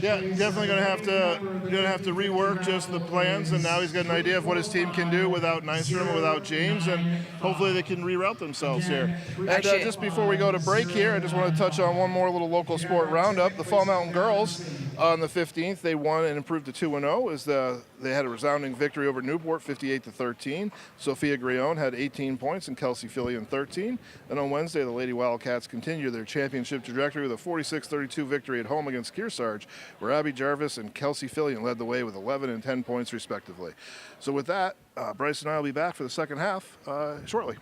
Yeah, definitely going to have to rework just the plans, and now he's got an idea of what his team can do without Nystrom, without James, and hopefully they can reroute themselves here. And just before we go to break here, I just want to touch on one more little local sport roundup. The Fall Mountain girls on the 15th, they won and improved to 2-0 as they had a resounding victory over Newport, 58-13. Sophia Grion had 18 points and Kelsey Fillion 13. And on Wednesday, the Lady Wildcats continued their championship trajectory with a 46-32 victory at home against Kearsarge, where Abby Jarvis and Kelsey Fillion led the way with 11 and 10 points respectively. So with that, Bryce and I will be back for the second half shortly.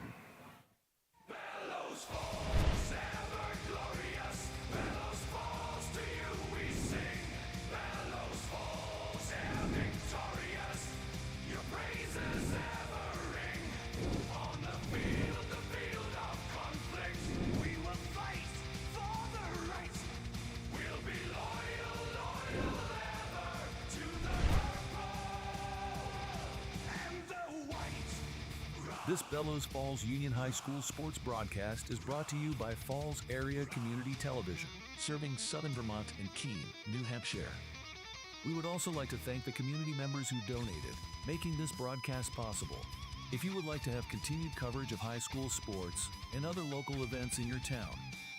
This Bellows Falls Union High School sports broadcast is brought to you by Falls Area Community Television. Serving Southern Vermont and Keene, New Hampshire. We would also like to thank the community members who donated, making this broadcast possible. If you would like to have continued coverage of high school sports and other local events in your town,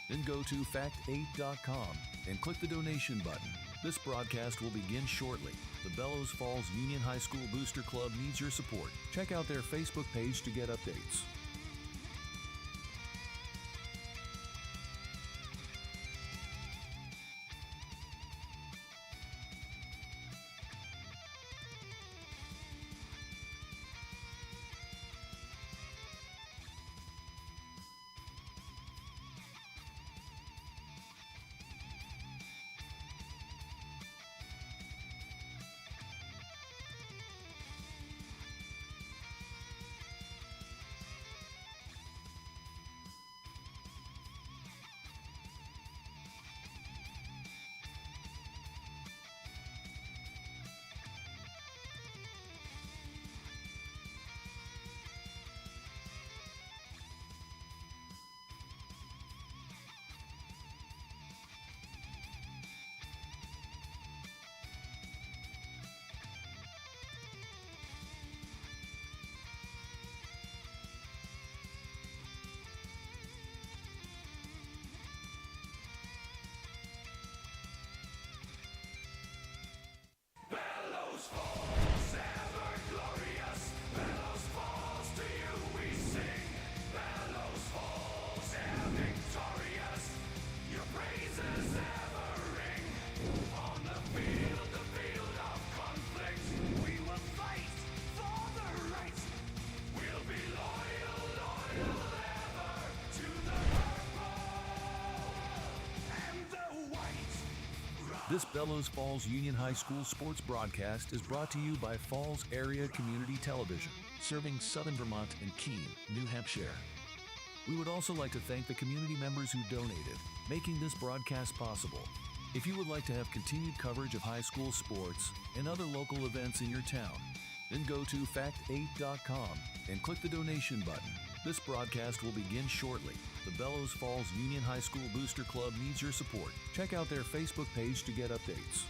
then go to fact8.com and click the donation button. This broadcast will begin shortly. The Bellows Falls Union High School Booster Club needs your support. Check out their Facebook page to get updates. Bellows Falls, ever glorious. Bellows Falls, to you we sing. Bellows Falls, ever victorious. Your praises ever ring. On the field of conflict, we will fight for the right. We'll be loyal ever to the purple and the white. This Bellows Falls Union High School sports broadcast is brought to you by Falls Area Community Television. Serving Southern Vermont and Keene, New Hampshire. We would also like to thank the community members who donated, making this broadcast possible. If you would like to have continued coverage of high school sports and other local events in your town, then go to fact8.com and click the donation button. This broadcast will begin shortly. The Bellows Falls Union High School Booster Club needs your support. Check out their Facebook page to get updates.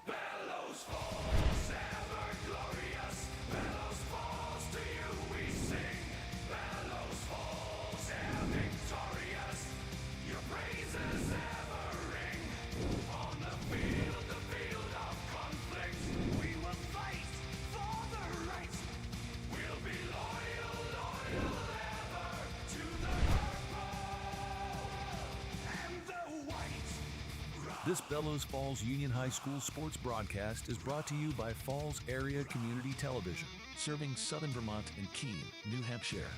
Bellows Falls, ever glorious. Bellows Falls, to you we sing. Bellows Falls, ever victorious. Your praises ever ring. On the field of conflict, we will fight for the right. We'll be loyal ever to the purple and the white. This Bellows Falls Union High School sports broadcast is brought to you by Falls Area Community Television. Serving Southern Vermont and Keene, New Hampshire.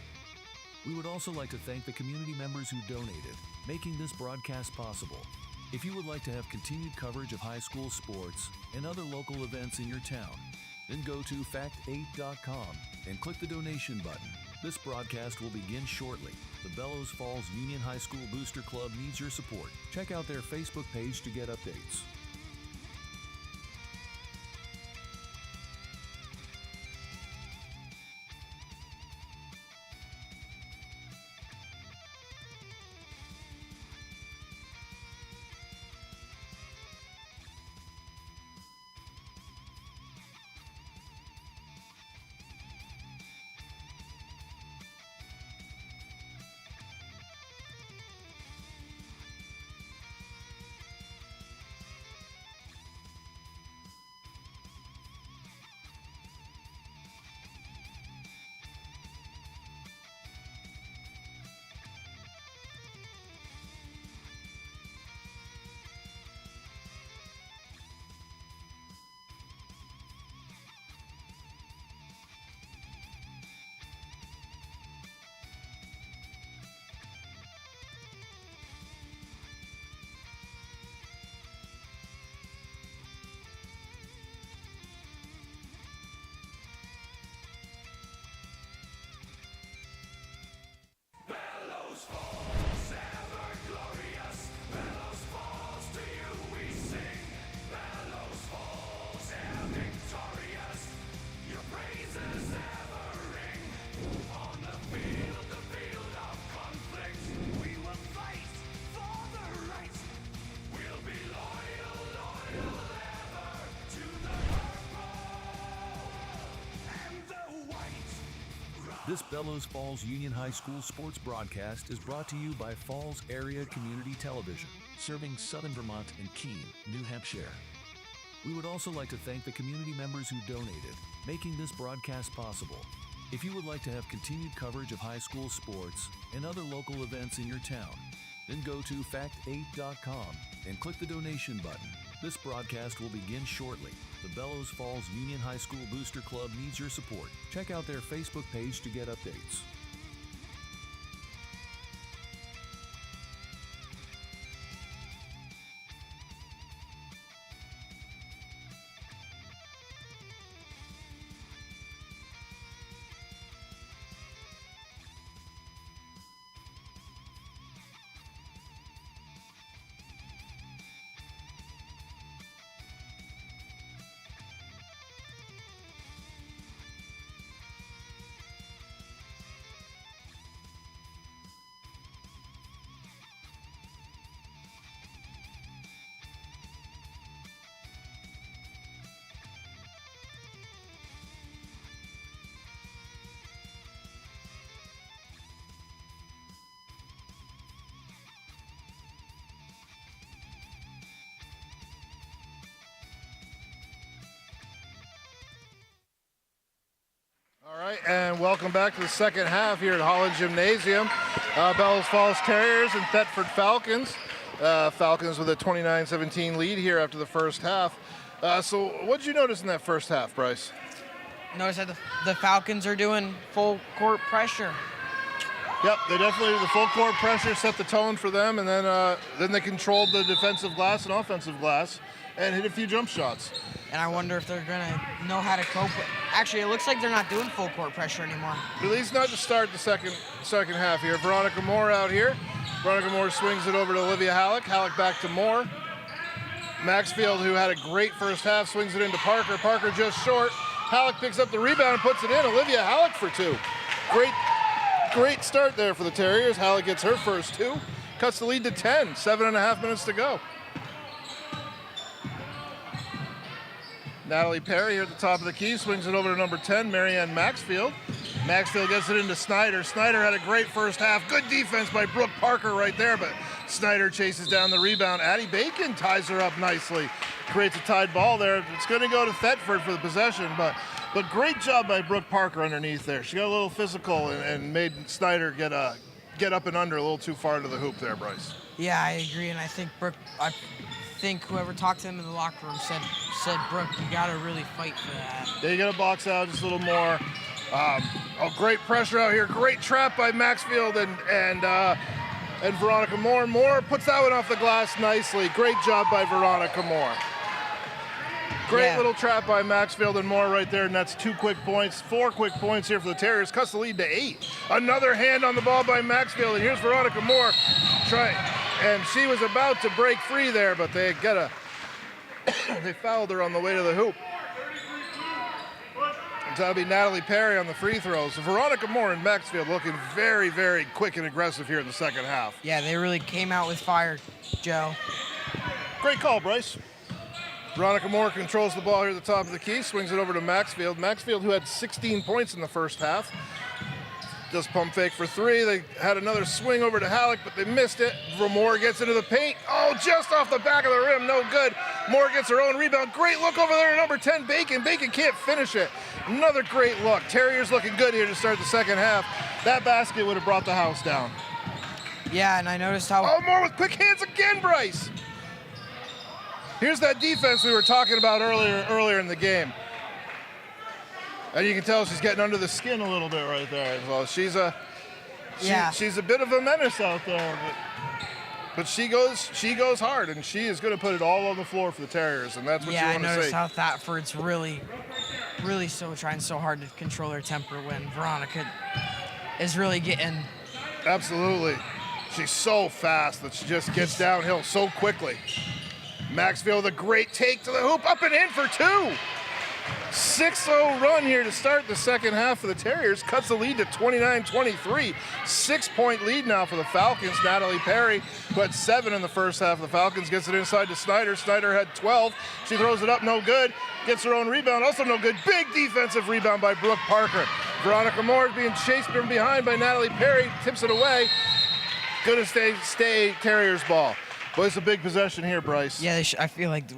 We would also like to thank the community members who donated, making this broadcast possible. If you would like to have continued coverage of high school sports and other local events in your town, then go to fact8.com and click the donation button. This broadcast will begin shortly. The Bellows Falls Union High School Booster Club needs your support. Check out their Facebook page to get updates. This Bellows Falls Union High School sports broadcast is brought to you by Falls Area Community Television. Serving Southern Vermont and Keene, New Hampshire. We would also like to thank the community members who donated, making this broadcast possible. If you would like to have continued coverage of high school sports and other local events in your town, then go to fact8.com and click the donation button. This broadcast will begin shortly. The Bellows Falls Union High School Booster Club needs your support. Check out their Facebook page to get updates. All right, and welcome back to the second half here at Holland Gymnasium. Bellows Falls Terriers and Thetford Falcons. Falcons with a 29-17 lead here after the first half. So what did you notice in that first half, Bryce? Notice that the Falcons are doing full court pressure. Yep, they definitely, the full court pressure set the tone for them, and then they controlled the defensive glass and offensive glass and hit a few jump shots. And I wonder if they're going to know how to cope. Actually, it looks like they're not doing full court pressure anymore. At least not to start the second half here. Veronica Moore out here. Veronica Moore swings it over to Olivia Halleck. Halleck back to Moore. Maxfield, who had a great first half, swings it into Parker. Parker just short. Halleck picks up the rebound and puts it in. Olivia Halleck for two. Great start there for the Terriers. Halleck gets her first two. Cuts the lead to 10. 7.5 minutes to go. Natalie Perry here at the top of the key, swings it over to number 10, Marianne Maxfield. Maxfield gets it into Snyder. Snyder had a great first half. Good defense by Brooke Parker right there, but Snyder chases down the rebound. Addie Bacon ties her up nicely. Creates a tied ball there. It's going to go to Thetford for the possession, but great job by Brooke Parker underneath there. She got a little physical and made Snyder get up and under a little too far to the hoop there, Bryce. Yeah, I agree, and I think whoever talked to him in the locker room said, Brooke, you got to really fight for that. Yeah, you got to box out just a little more. Great pressure out here. Great trap by Maxfield and Veronica Moore. Moore puts that one off the glass nicely. Great job by Veronica Moore. Great little trap by Maxfield and Moore right there, and that's 4 quick points here for the Terriers. Cuts the lead to 8. Another hand on the ball by Maxfield, and here's Veronica Moore. And she was about to break free there, but they fouled her on the way to the hoop. That'll be Natalie Perry on the free throws. So Veronica Moore and Maxfield looking very, very quick and aggressive here in the second half. Yeah, they really came out with fire, Joe. Great call, Bryce. Veronica Moore controls the ball here at the top of the key, swings it over to Maxfield. Maxfield, who had 16 points in the first half, does pump fake for 3. They had another swing over to Halleck, but they missed it. Moore gets into the paint. Oh, just off the back of the rim, no good. Moore gets her own rebound. Great look over there to number 10, Bacon. Bacon can't finish it. Another great look. Terriers looking good here to start the second half. That basket would have brought the house down. Yeah, and I noticed how... Oh, Moore with quick hands again, Bryce. Here's that defense we were talking about earlier in the game. And you can tell she's getting under the skin a little bit right there. Well, she's a bit of a menace out there, but she goes hard, and she is going to put it all on the floor for the Terriers, and that's what you want to see. Yeah, I noticed how Thetford's really trying so hard to control her temper when Veronica is really getting... Absolutely. She's so fast that she just gets downhill so quickly. Maxfield with a great take to the hoop, up and in for 2. 6-0 run here to start the second half for the Terriers. Cuts the lead to 29-23. 6-point lead now for the Falcons. Natalie Perry, who had 7 in the first half of the Falcons, gets it inside to Snyder. Snyder had 12. She throws it up, no good. Gets her own rebound, also no good. Big defensive rebound by Brooke Parker. Veronica Moore is being chased from behind by Natalie Perry, tips it away. Gonna stay Terriers ball. Well, it's a big possession here, Bryce. Yeah, I feel like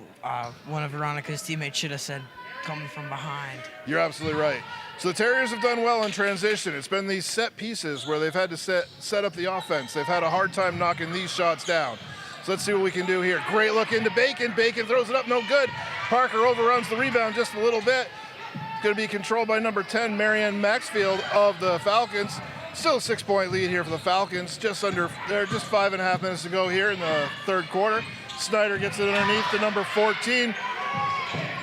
one of Veronica's teammates should have said coming from behind. You're absolutely right. So the Terriers have done well in transition. It's been these set pieces where they've had to set up the offense. They've had a hard time knocking these shots down. So let's see what we can do here. Great look into Bacon. Bacon throws it up, no good. Parker overruns the rebound just a little bit. It's going to be controlled by number 10, Marianne Maxfield of the Falcons. Still a 6-point lead here for the Falcons. Just 5.5 minutes to go here in the third quarter. Snyder gets it underneath to number 14.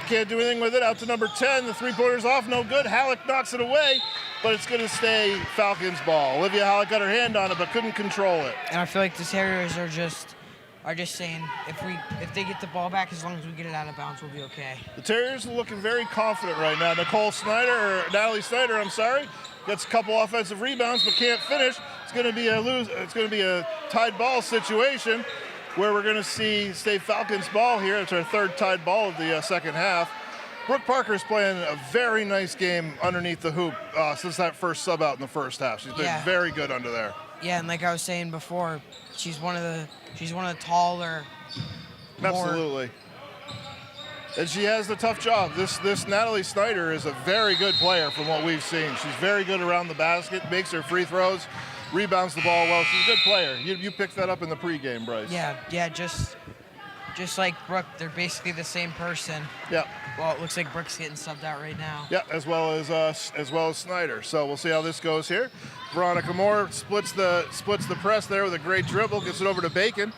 Can't do anything with it. Out to number 10. The three-pointer's off, no good. Halleck knocks it away, but it's going to stay Falcons ball. Olivia Halleck got her hand on it, but couldn't control it. And I feel like the Terriers are just saying if they get the ball back, as long as we get it out of bounds, we'll be okay. The Terriers are looking very confident right now. Natalie Snyder, I'm sorry, gets a couple offensive rebounds but can't finish. It's going to be a tied ball situation where we're going to stay Falcons ball here. It's our third tied ball of the second half. Brooke Parker's playing a very nice game underneath the hoop since that first sub out in the first half. She's been very good under there. Yeah, and like I was saying before, she's one of the taller. Absolutely. And she has the tough job. This Natalie Snyder is a very good player from what we've seen. She's very good around the basket, makes her free throws, rebounds the ball well. She's a good player. You picked that up in the pregame, Bryce. Yeah, just like Brooke, they're basically the same person. Yeah. Well, it looks like Brooke's getting subbed out right now. Yeah, as well as Snyder. So we'll see how this goes here. Veronica Moore splits the press there with a great dribble, gets it over to Bacon.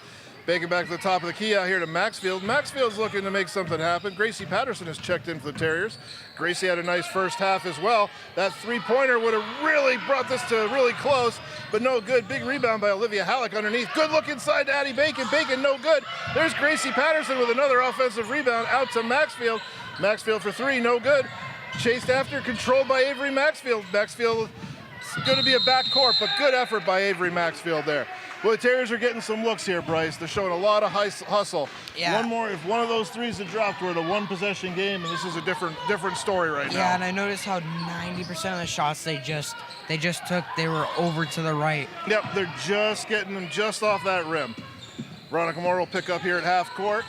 Bacon back to the top of the key out here to Maxfield. Maxfield's looking to make something happen. Gracie Patterson has checked in for the Terriers. Gracie had a nice first half as well. That three-pointer would have really brought this to really close, but no good. Big rebound by Olivia Halleck underneath. Good look inside to Addie Bacon. Bacon no good. There's Gracie Patterson with another offensive rebound out to Maxfield. Maxfield for three, no good. Chased after, controlled by Avery Maxfield. Maxfield is going to be a backcourt, but good effort by Avery Maxfield there. Well, the Terriers are getting some looks here, Bryce. They're showing a lot of hustle. Yeah. One more, if one of those threes had dropped, we're at a one-possession game, and this is a different story right now. Yeah, and I noticed how 90% of the shots they just took, they were over to the right. Yep, they're just getting them just off that rim. Veronica Moore will pick up here at half court.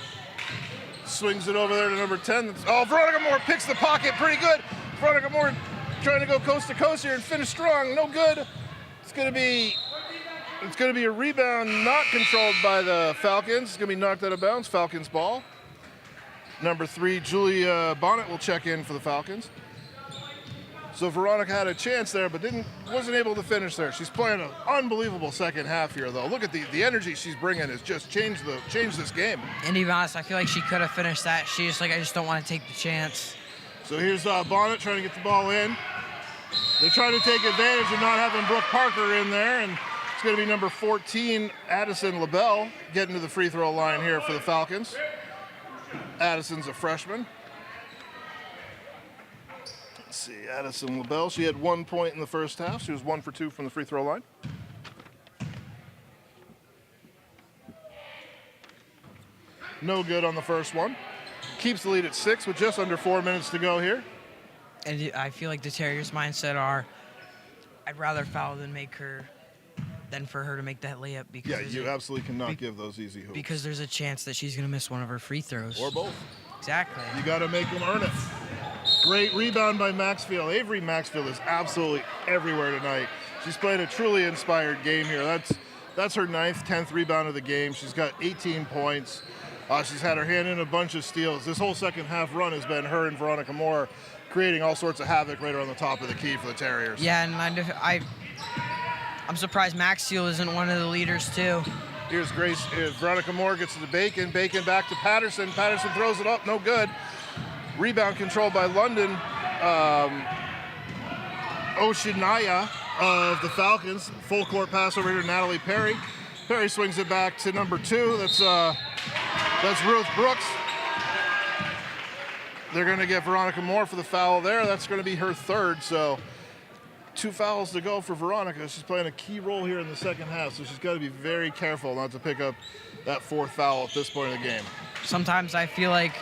Swings it over there to number 10. Oh, Veronica Moore picks the pocket pretty good. Veronica Moore trying to go coast to coast here and finish strong. No good. It's going to be a rebound not controlled by the Falcons. It's going to be knocked out of bounds. Falcons ball. Number 3, Julia Bonnet will check in for the Falcons. So Veronica had a chance there, but wasn't able to finish there. She's playing an unbelievable second half here, though. Look at the energy she's bringing has just changed this game. And to be honest, I feel like she could have finished that. She's just like, I just don't want to take the chance. So here's Bonnet trying to get the ball in. They're trying to take advantage of not having Brooke Parker in there, and it's going to be number 14, Addison LaBelle, getting to the free throw line here for the Falcons. Addison's a freshman. Let's see, Addison LaBelle, she had 1 point in the first half. She was 1 for 2 from the free throw line. No good on the first one. Keeps the lead at 6 with just under 4 minutes to go here. And I feel like the Terriers' mindset are, I'd rather foul than for her to make that layup. Because yeah, you absolutely cannot give those easy hoops. Because there's a chance that she's going to miss one of her free throws. Or both. Exactly. You got to make them earn it. Great rebound by Maxfield. Avery Maxfield is absolutely everywhere tonight. She's played a truly inspired game here. That's her 9th, 10th rebound of the game. She's got 18 points. She's had her hand in a bunch of steals. This whole second half run has been her and Veronica Moore creating all sorts of havoc right around the top of the key for the Terriers. Yeah, and I'm surprised Maxfield isn't one of the leaders too. Here's Veronica Moore gets to the Bacon. Bacon back to Patterson. Patterson throws it up, no good. Rebound controlled by London. Oshinaya of the Falcons. Full court pass over here to Natalie Perry. Perry swings it back to number 2. That's Ruth Brooks. They're going to get Veronica Moore for the foul there. That's going to be her 3rd, so 2 fouls to go for Veronica. She's playing a key role here in the second half, so she's got to be very careful not to pick up that 4th foul at this point in the game. Sometimes I feel like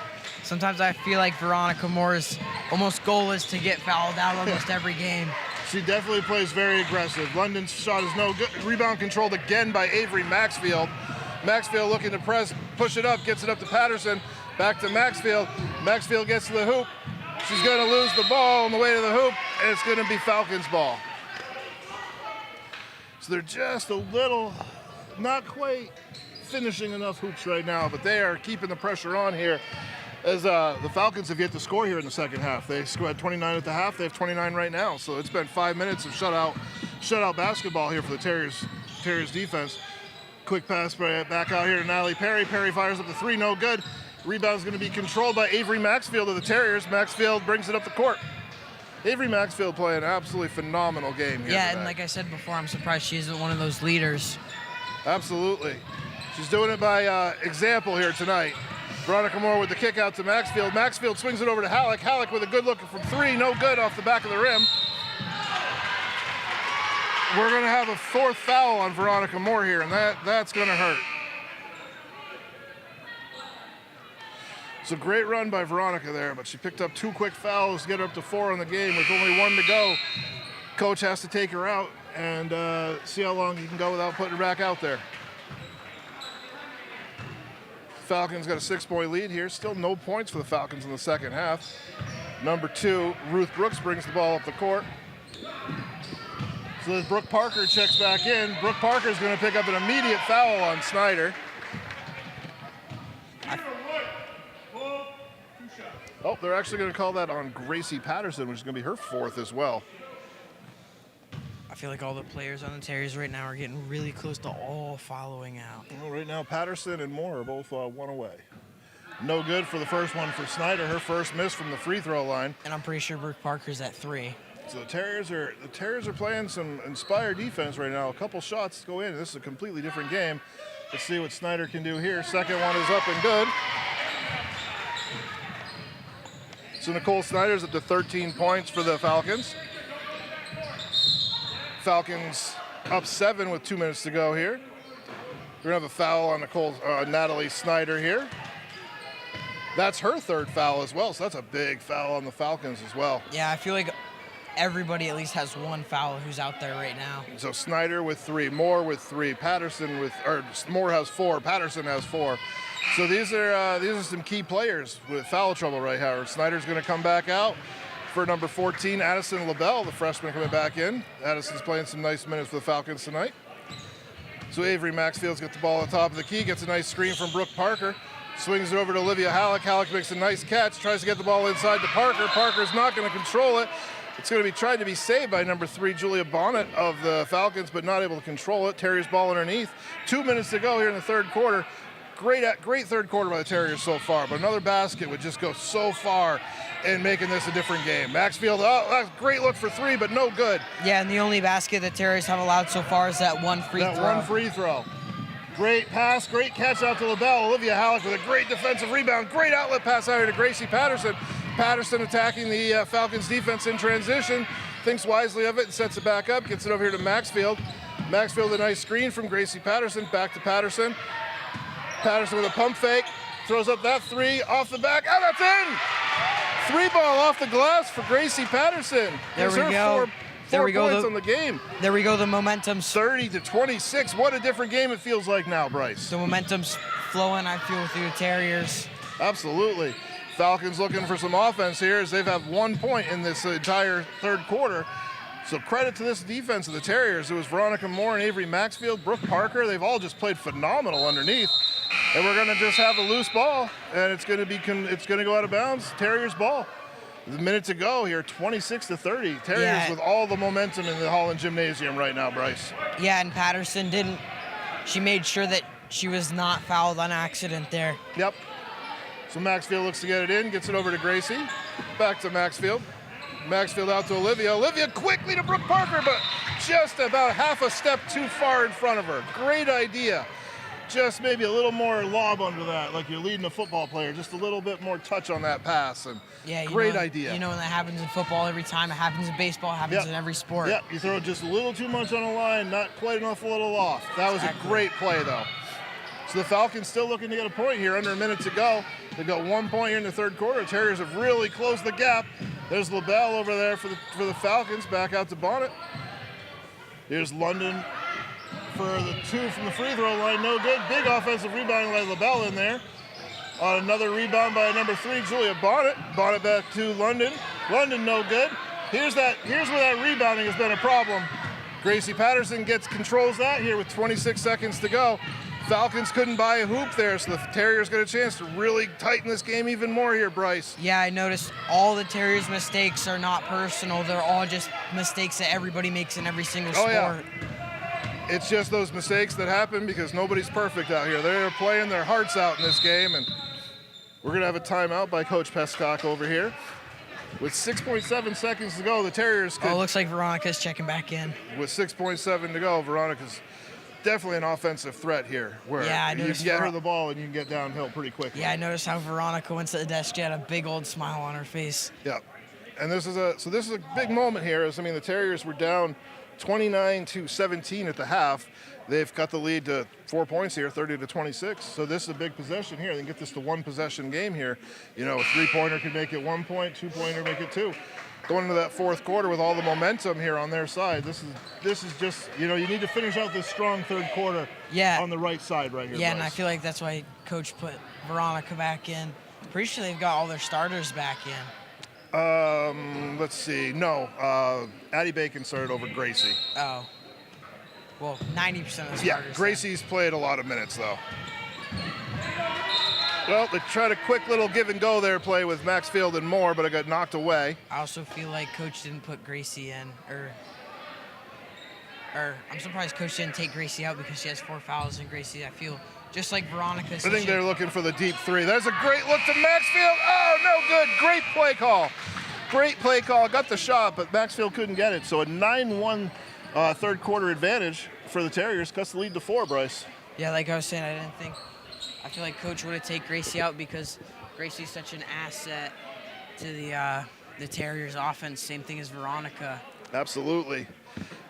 Veronica Moore's almost goal is to get fouled out almost every game. She definitely plays very aggressive. London's shot is no good. Rebound controlled again by Avery Maxfield. Maxfield looking to press, push it up, gets it up to Patterson. Back to Maxfield. Maxfield gets to the hoop. She's going to lose the ball on the way to the hoop, and it's going to be Falcons ball. So they're just a little, not quite finishing enough hoops right now, but they are keeping the pressure on here as the Falcons have yet to score here in the second half. They scored 29 at the half. They have 29 right now. So it's been 5 minutes of shutout basketball here for the Terriers defense. Quick pass back out here to Natalie Perry. Perry fires up the three, no good. Rebound's going to be controlled by Avery Maxfield of the Terriers. Maxfield brings it up the court. Avery Maxfield playing an absolutely phenomenal game here. Yeah, and like I said before, I'm surprised she isn't one of those leaders. Absolutely. She's doing it by example here tonight. Veronica Moore with the kick out to Maxfield. Maxfield swings it over to Halleck. Halleck with a good look from three, no good off the back of the rim. We're going to have a fourth foul on Veronica Moore here, and that's going to hurt. It's a great run by Veronica there, but she picked up 2 quick fouls to get her up to 4 on the game with only 1 to go. Coach has to take her out and see how long you can go without putting her back out there. Falcons got a 6-point lead here. Still no points for the Falcons in the second half. Number 2, Ruth Brooks brings the ball up the court. So as Brooke Parker checks back in, Brooke Parker is going to pick up an immediate foul on Snyder. Oh, they're actually going to call that on Gracie Patterson, which is going to be her 4th as well. I feel like all the players on the Terriers right now are getting really close to all following out. Well, right now, Patterson and Moore are both 1 away. No good for the first one for Snyder, her first miss from the free throw line. And I'm pretty sure Brooke Parker's at 3. So the Terriers are playing some inspired defense right now. A couple shots go in. This is a completely different game. Let's see what Snyder can do here. Second one is up and good. So Nicole Snyder's up to 13 points for the Falcons. Falcons up 7 with 2 minutes to go here. We're gonna have a foul on Natalie Snyder here. That's her 3rd foul as well, so that's a big foul on the Falcons as well. Yeah, I feel like everybody at least has 1 foul who's out there right now. So Snyder with 3, Moore with 3, Moore has 4, Patterson has 4. So these are some key players with foul trouble right here. Snyder's going to come back out for number 14, Addison LaBelle, the freshman coming back in. Addison's playing some nice minutes for the Falcons tonight. So Avery Maxfield's got the ball at the top of the key, gets a nice screen from Brooke Parker, swings it over to Olivia Halleck. Halleck makes a nice catch, tries to get the ball inside to Parker. Parker's not going to control it. It's going to be tried to be saved by number 3, Julia Bonnet of the Falcons, but not able to control it. Terriers ball underneath. 2 minutes to go here in the third quarter. Great third quarter by the Terriers so far, but another basket would just go so far in making this a different game. Maxfield, that's a great look for 3, but no good. Yeah, and the only basket the Terriers have allowed so far is that one free throw. That one free throw. Great pass, great catch out to LaBelle. Olivia Halleck with a great defensive rebound. Great outlet pass out here to Gracie Patterson. Patterson attacking the Falcons defense in transition. Thinks wisely of it and sets it back up. Gets it over here to Maxfield. Maxfield, a nice screen from Gracie Patterson. Back to Patterson. Patterson with a pump fake. Throws up that 3 off the back. Oh, that's in! 3 ball off the glass for Gracie Patterson. There we go. Four points on the game. There we go. The momentum's 30-26. What a different game it feels like now, Bryce. The momentum's flowing, I feel, through the Terriers. Absolutely. Falcons looking for some offense here as they've had 1 point in this entire third quarter. So credit to this defense of the Terriers. It was Veronica Moore and Avery Maxfield, Brooke Parker. They've all just played phenomenal underneath. And we're going to just have a loose ball, and it's going to go out of bounds. Terriers ball. The minute to go here, 26-30. Terriers with all the momentum in the Holland Gymnasium right now, Bryce. Yeah, and Patterson didn't. She made sure that she was not fouled on accident there. Yep. So Maxfield looks to get it in, gets it over to Gracie. Back to Maxfield. Maxfield out to Olivia. Olivia quickly to Brooke Parker, but just about half a step too far in front of her. Great idea. Just maybe a little more lob under that, like you're leading a football player. Just a little bit more touch on that pass. And yeah, great idea. You know, when that happens in football every time, it happens in baseball, it happens in every sport. Yep, you throw just a little too much on the line, not quite enough, a little off. That was a great play, though. So the Falcons still looking to get a point here, under a minute to go. They've got 1 point here in the third quarter. The Terriers have really closed the gap. There's LaBelle over there for the Falcons, back out to Bonnet. Here's London for the 2 from the free throw line, no good. Big offensive rebounding by LaBelle in there. On another rebound by number 3, Julia Bonnet. Bonnet back to London. London no good. Here's where that rebounding has been a problem. Gracie Patterson controls that here with 26 seconds to go. Falcons couldn't buy a hoop there, so the Terriers got a chance to really tighten this game even more here, Bryce. Yeah, I noticed all the Terriers' mistakes are not personal. They're all just mistakes that everybody makes in every single sport. Yeah. It's just those mistakes that happen because nobody's perfect out here. They're playing their hearts out in this game, and we're going to have a timeout by Coach Pescock over here. With 6.7 seconds to go, the Terriers could... Oh, it looks like Veronica's checking back in. With 6.7 to go, Veronica's definitely an offensive threat here, where you can get her the ball and you can get downhill pretty quickly. Yeah, I noticed how Veronica went to the desk. She had a big old smile on her face. Yeah, and this is a big moment here. The Terriers were down 29-17 at the half. They've got the lead to 4 points here, 30-26. So this is a big possession here. They can get this to one possession game here. A 3-pointer could make it 1 point, 2-pointer make it 2. Going into that fourth quarter with all the momentum here on their side, this is just, you need to finish out this strong third quarter on the right side right here. Yeah, Bryce. And I feel like that's why Coach put Veronica back in. Pretty sure they've got all their starters back in. Let's see. No, Addie Bacon started over Gracie. Oh. Well, 90% of the starters. Yeah, Gracie's played a lot of minutes, though. Well, they tried a quick little give and go there play with Maxfield and Moore, but it got knocked away. I also feel like Coach didn't put Gracie in, or I'm surprised Coach didn't take Gracie out because she has 4 fouls, and Gracie, I feel, just like Veronica. I think they're looking for the deep 3. There's a great look to Maxfield. Oh, no good. Great play call. Great play call. Got the shot, but Maxfield couldn't get it. So a 9-1 third quarter advantage for the Terriers. Cuts the lead to 4, Bryce. Yeah, like I was saying, I feel like Coach would have taken Gracie out because Gracie's such an asset to the Terriers' offense. Same thing as Veronica. Absolutely.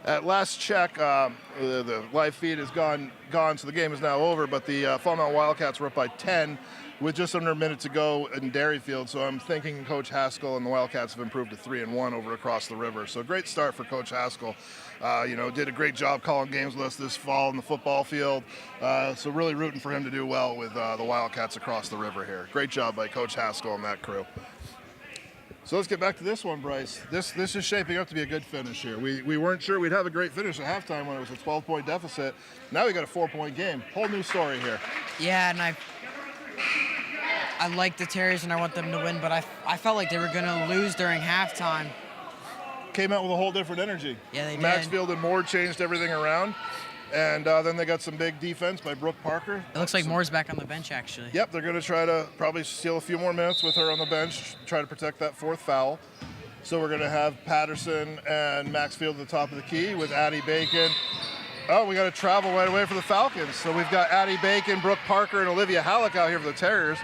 At last check, the live feed is gone, so the game is now over. But the Fall Mountain Wildcats were up by 10 with just under a minute to go in Derryfield. So I'm thinking Coach Haskell and the Wildcats have improved to 3-1 over across the river. So great start for Coach Haskell. Did a great job calling games with us this fall in the football field. So really rooting for him to do well with the Wildcats across the river here. Great job by Coach Haskell and that crew. So let's get back to this one, Bryce. This is shaping up to be a good finish here. We weren't sure we'd have a great finish at halftime when it was a 12-point deficit. Now we got a 4-point game. Whole new story here. Yeah, and I like the Terriers and I want them to win, but I felt like they were going to lose during halftime. Came out with a whole different energy. Yeah, they did. Maxfield and Moore changed everything around. And then they got some big defense by Brooke Parker. It looks like Moore's back on the bench, actually. Yep, they're going to try to probably steal a few more minutes with her on the bench, try to protect that 4th foul. So we're going to have Patterson and Maxfield at the top of the key with Addie Bacon. Oh, we got to travel right away for the Falcons. So we've got Addie Bacon, Brooke Parker, and Olivia Halleck out here for the Terriers.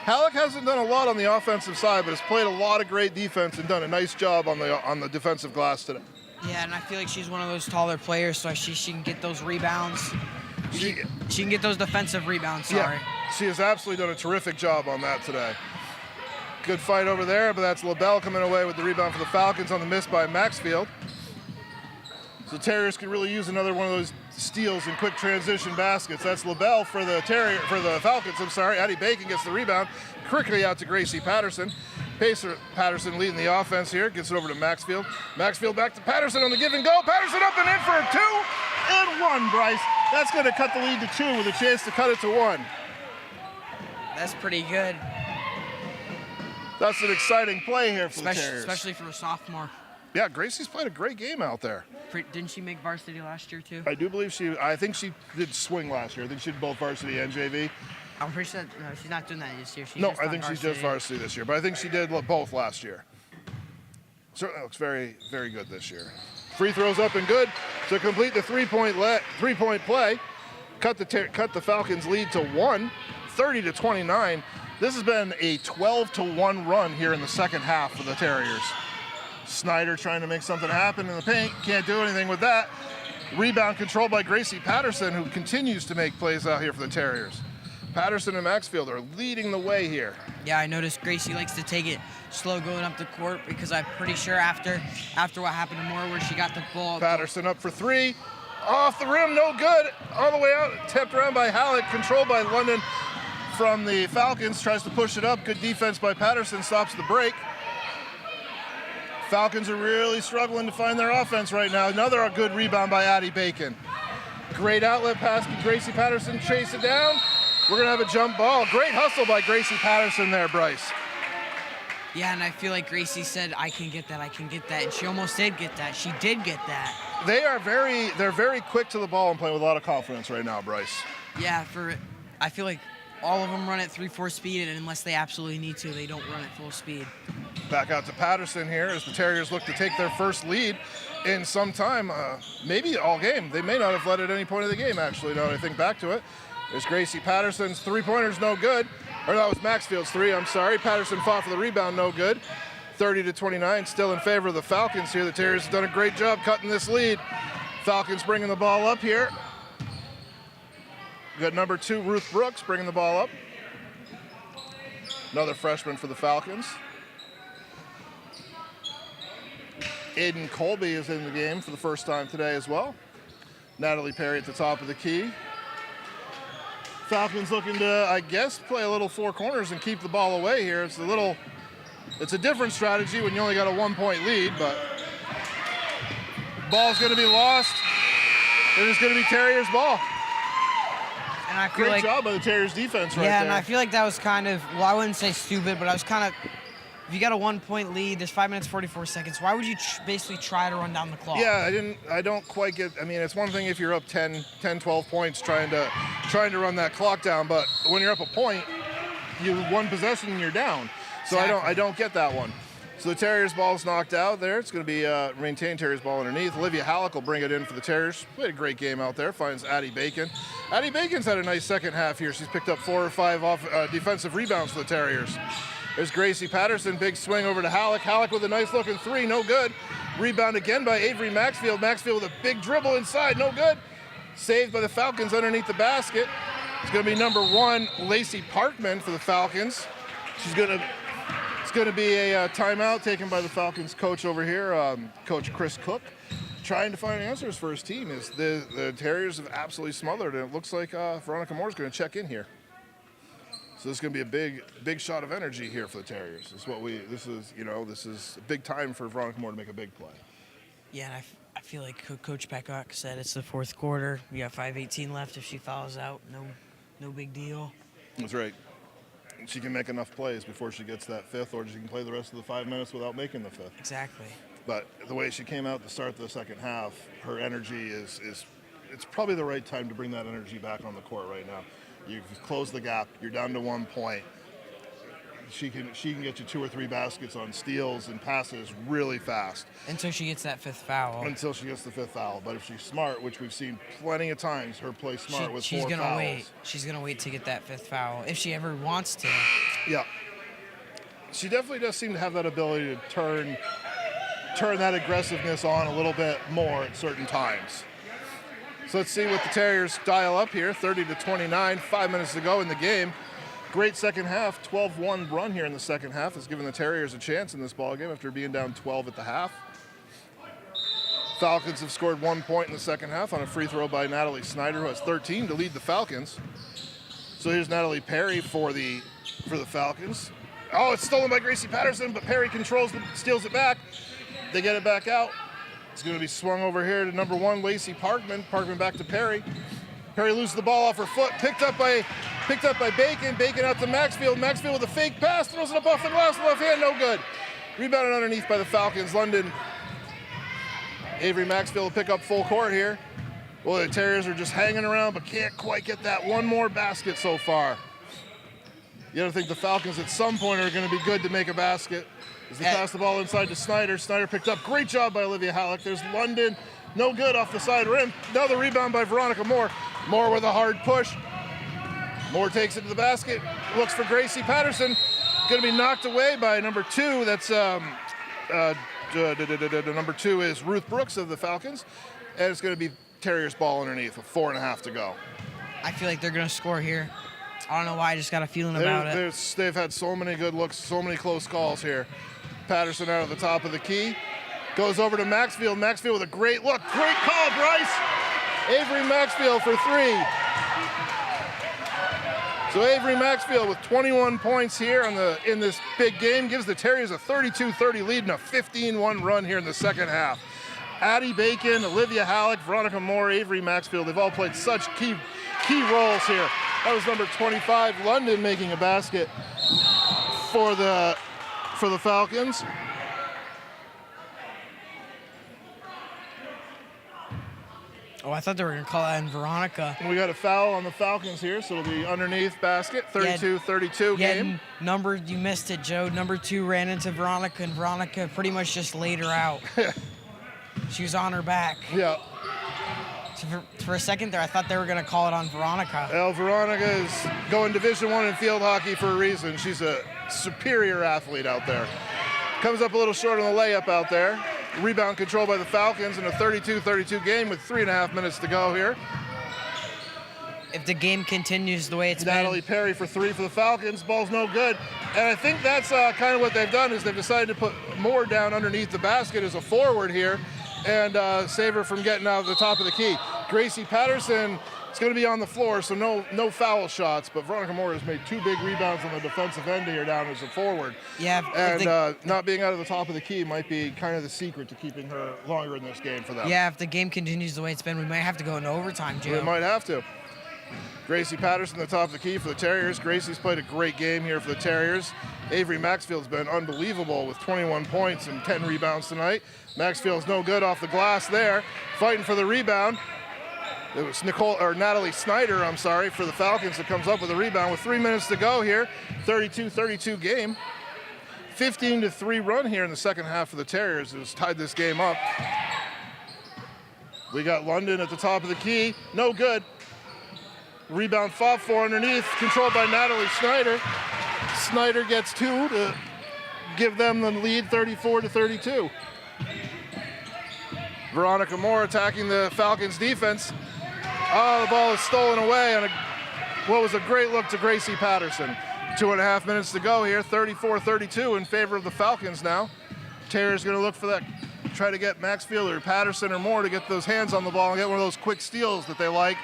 Halleck hasn't done a lot on the offensive side, but has played a lot of great defense and done a nice job on the defensive glass today. Yeah, and I feel like she's one of those taller players, so she can get those rebounds. She can get those defensive rebounds, sorry. Yeah, she has absolutely done a terrific job on that today. Good fight over there, but that's LaBelle coming away with the rebound for the Falcons on the miss by Maxfield. So Terriers could really use another one of those steals and quick transition baskets. That's LaBelle for the Falcons. Addie Bacon gets the rebound. Quickly out to Gracie Patterson. Patterson leading the offense here. Gets it over to Maxfield. Maxfield back to Patterson on the give and go. Patterson up and in for a 2-1, Bryce. That's going to cut the lead to 2 with a chance to cut it to 1. That's pretty good. That's an exciting play here for the Terriers. Especially for a sophomore. Yeah, Gracie's played a great game out there. Didn't she make varsity last year, too? I do believe I think she did swing last year. I think she did both varsity and JV. I'm pretty sure she's not doing that this year. I think she's just varsity this year, but I think she did both last year. Certainly looks very, very good this year. Free throws up and good to complete the three-point play. Cut the Falcons' lead to 1, 30-29. This has been a 12-1 run here in the second half for the Terriers. Snyder trying to make something happen in the paint. Can't do anything with that. Rebound controlled by Gracie Patterson, who continues to make plays out here for the Terriers. Patterson and Maxfield are leading the way here. Yeah, I noticed Gracie likes to take it slow going up the court because I'm pretty sure after what happened to Moore where she got the ball. Patterson up for three. Off the rim, no good. All the way out, tipped around by Halleck, controlled by London from the Falcons. Tries to push it up. Good defense by Patterson, stops the break. Falcons are really struggling to find their offense right now. Another good rebound by Addie Bacon. Great outlet pass to Gracie Patterson, chase it down. We're gonna have a jump ball. Great hustle by Gracie Patterson there, Bryce. Yeah, and I feel like Gracie said, I can get that, and she almost did get that. She did get that. They're very quick to the ball and playing with a lot of confidence right now, Bryce. Yeah, I feel like all of them run at 3/4 speed, and unless they absolutely need to, they don't run at full speed. Back out to Patterson here as the Terriers look to take their first lead in some time, maybe all game. They may not have led at any point of the game, actually, now that I think back to it. There's Gracie Patterson's three-pointer's no good. Or that was Maxfield's three, I'm sorry. Patterson fought for the rebound, no good. 30-29, still in favor of the Falcons here. The Terriers have done a great job cutting this lead. Falcons bringing the ball up here. We got number 2, Ruth Brooks, bringing the ball up. Another freshman for the Falcons. Aiden Colby is in the game for the first time today as well. Natalie Perry at the top of the key. Falcons looking to, I guess, play a little four corners and keep the ball away here. It's a different strategy when you only got a 1-point lead, but ball's gonna be lost. It is gonna be Terriers' ball. And I feel Great job by the Terriers defense right there. Yeah, and I feel like that was kind of, well, I wouldn't say stupid, but I was kind of, if you got a 1-point lead, there's 5 minutes, 44 seconds. Why would you basically try to run down the clock? Yeah, I don't quite get, I mean, it's one thing if you're up 10, 12 points trying to run that clock down, but when you're up a point, you one possession and you're down. So Exactly. I don't get that one. So the Terriers ball's knocked out there. It's going to be maintained Terriers ball underneath. Olivia Halleck will bring it in for the Terriers. Played a great game out there. Finds Addie Bacon. Addie Bacon's had a nice second half here. She's picked up 4 or 5 off defensive rebounds for the Terriers. There's Gracie Patterson, big swing over to Halleck. Halleck with a nice looking 3, no good. Rebound again by Avery Maxfield. Maxfield with a big dribble inside, no good. Saved by the Falcons underneath the basket. It's going to be number 1, Lacey Parkman for the Falcons. It's going to be a timeout taken by the Falcons coach over here, Coach Chris Cook, trying to find answers for his team. The Terriers have absolutely smothered, and it looks like Veronica Moore's going to check in here. So this is going to be a big shot of energy here for the Terriers. This is a big time for Veronica Moore to make a big play. Yeah, and I feel like Coach Peacock said it's the 4th quarter. We got 5:18 left. If she fouls out, no big deal. That's right. She can make enough plays before she gets that 5th, or she can play the rest of the 5 minutes without making the 5th. Exactly. But the way she came out to start the second half, her energy is it's probably the right time to bring that energy back on the court right now. You've closed the gap. You're down to 1 point. She can get you 2 or 3 baskets on steals and passes really fast. Until she gets that 5th foul. Until she gets the 5th foul. But if she's smart, which we've seen plenty of times, her play smart with 4 fouls. Wait. She's gonna wait to get that 5th foul if she ever wants to. Yeah. She definitely does seem to have that ability to turn that aggressiveness on a little bit more at certain times. So let's see what the Terriers dial up here. 30-29, 5 minutes to go in the game. Great second half, 12-1 run here in the second half has given the Terriers a chance in this ballgame after being down 12 at the half. Falcons have scored 1 point in the second half on a free throw by Natalie Snyder, who has 13 to lead the Falcons. So here's Natalie Perry for the Falcons. Oh, it's stolen by Gracie Patterson, but Perry steals it back. They get it back out. It's going to be swung over here to number 1, Lacey Parkman. Parkman back to Perry. Perry loses the ball off her foot, picked up by Bacon. Bacon out to Maxfield. Maxfield with a fake pass, throws it up off the glass, left hand, no good. Rebounded underneath by the Falcons. London. Avery Maxfield will pick up full court here. Well, the Terriers are just hanging around, but can't quite get that one more basket so far. You got to think the Falcons at some point are going to be good to make a basket. As they pass the ball inside to Snyder. Snyder picked up. Great job by Olivia Halleck. There's London. No good off the side rim. Another rebound by Veronica Moore. Moore with a hard push. Moore takes it to the basket. Looks for Gracie Patterson. Going to be knocked away by number 2. That's number 2 is Ruth Brooks of the Falcons. And it's going to be Terriers ball underneath with 4.5 to go. I feel like they're going to score here. I don't know why. I just got a feeling about it. They've had so many good looks, so many close calls here. Patterson out at the top of the key. Goes over to Maxfield. Maxfield with a great look. Great call, Bryce. Avery Maxfield for 3. So Avery Maxfield with 21 points here in this big game gives the Terriers a 32-30 lead and a 15-1 run here in the second half. Addie Bacon, Olivia Halleck, Veronica Moore, Avery Maxfield, they've all played such key roles here. That was number 25, London, making a basket for the Falcons. Oh, I thought they were going to call that in Veronica. And we got a foul on the Falcons here, so it'll be underneath basket, 32-32 game. You missed it, Joe. Number 2 ran into Veronica, and Veronica pretty much just laid her out. She was on her back. Yeah. So for a second there, I thought they were going to call it on Veronica. Well, Veronica is going Division I in field hockey for a reason. She's a superior athlete out there. Comes up a little short on the layup out there. Rebound control by the Falcons in a 32-32 game with 3.5 minutes to go here. If the game continues the way it's Natalie been. Perry for 3 for the Falcons. Ball's no good. And I think that's kind of what they've done is they've decided to put Moore down underneath the basket as a forward here and save her from getting out of the top of the key. Gracie Patterson is going to be on the floor, so no foul shots, but Veronica Moore has made 2 big rebounds on the defensive end here down as a forward. Yeah. And not being out of the top of the key might be kind of the secret to keeping her longer in this game for them. Yeah, if the game continues the way it's been, we might have to go into overtime, Joe. We might have to. Gracie Patterson, the top of the key for the Terriers. Gracie's played a great game here for the Terriers. Avery Maxfield's been unbelievable with 21 points and 10 rebounds tonight. Maxfield's no good off the glass there. Fighting for the rebound. It was Natalie Snyder, for the Falcons that comes up with a rebound with 3 minutes to go here. 32-32 game. 15-3 run here in the second half for the Terriers has tied this game up. We got London at the top of the key. No good. Rebound fought for underneath, controlled by Natalie Snyder. Snyder gets 2 to give them the lead, 34-32. Veronica Moore attacking the Falcons defense. Oh, the ball is stolen away on what was a great look to Gracie Patterson. 2.5 minutes to go here, 34-32 in favor of the Falcons now. Terriers going to look for that, try to get Maxfield or Patterson or Moore to get those hands on the ball and get one of those quick steals that they like.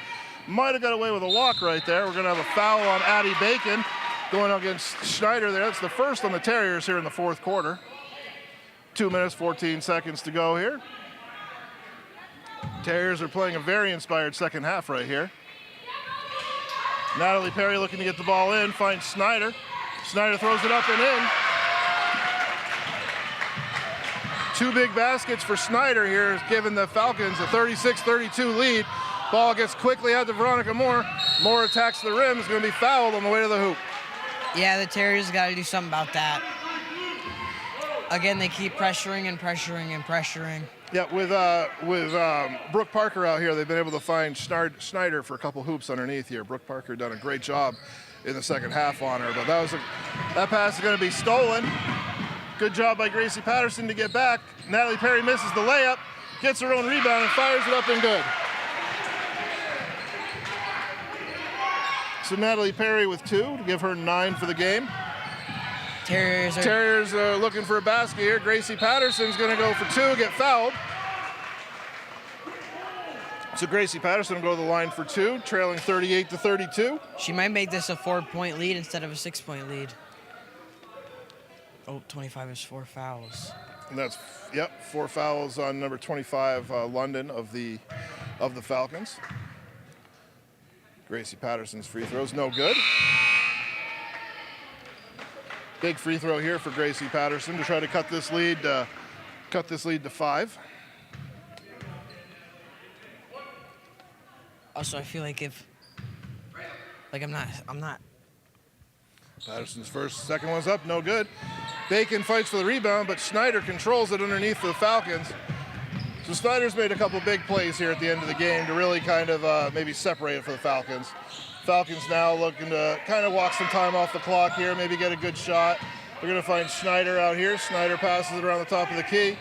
Might have got away with a walk right there. We're going to have a foul on Addie Bacon going against Schneider there. That's the first on the Terriers here in the fourth quarter. 2 minutes, 14 seconds to go here. Terriers are playing a very inspired second half right here. Natalie Perry looking to get the ball in, finds Snyder. Snyder throws it up and in. 2 big baskets for Snyder here has given the Falcons a 36-32 lead. Ball gets quickly out to Veronica Moore. Moore attacks the rim. Is going to be fouled on the way to the hoop. Yeah, the Terriers got to do something about that. Again, they keep pressuring and pressuring and pressuring. Yeah, with Brooke Parker out here, they've been able to find Schneider for a couple hoops underneath here. Brooke Parker done a great job in the second half on her, but that pass is going to be stolen. Good job by Gracie Patterson to get back. Natalie Perry misses the layup, gets her own rebound and fires it up and good. So Natalie Perry with 2 to give her 9 for the game. Terriers are looking for a basket here. Gracie Patterson's going to go for 2, get fouled. So Gracie Patterson will go to the line for 2, trailing 38-32. She might make this a 4-point lead instead of a 6-point lead. Oh, 25 is 4 fouls. And that's 4 fouls on number 25, London of the Falcons. Gracie Patterson's free throws, no good. Big free throw here for Gracie Patterson to try to cut this lead to 5. Also, I feel like I'm not. Patterson's second one's up, no good. Bacon fights for the rebound, but Schneider controls it underneath for the Falcons. So Snyder's made a couple big plays here at the end of the game to really kind of maybe separate it for the Falcons. Falcons now looking to kind of walk some time off the clock here, maybe get a good shot. They're going to find Schneider out here. Schneider passes it around the top of the key.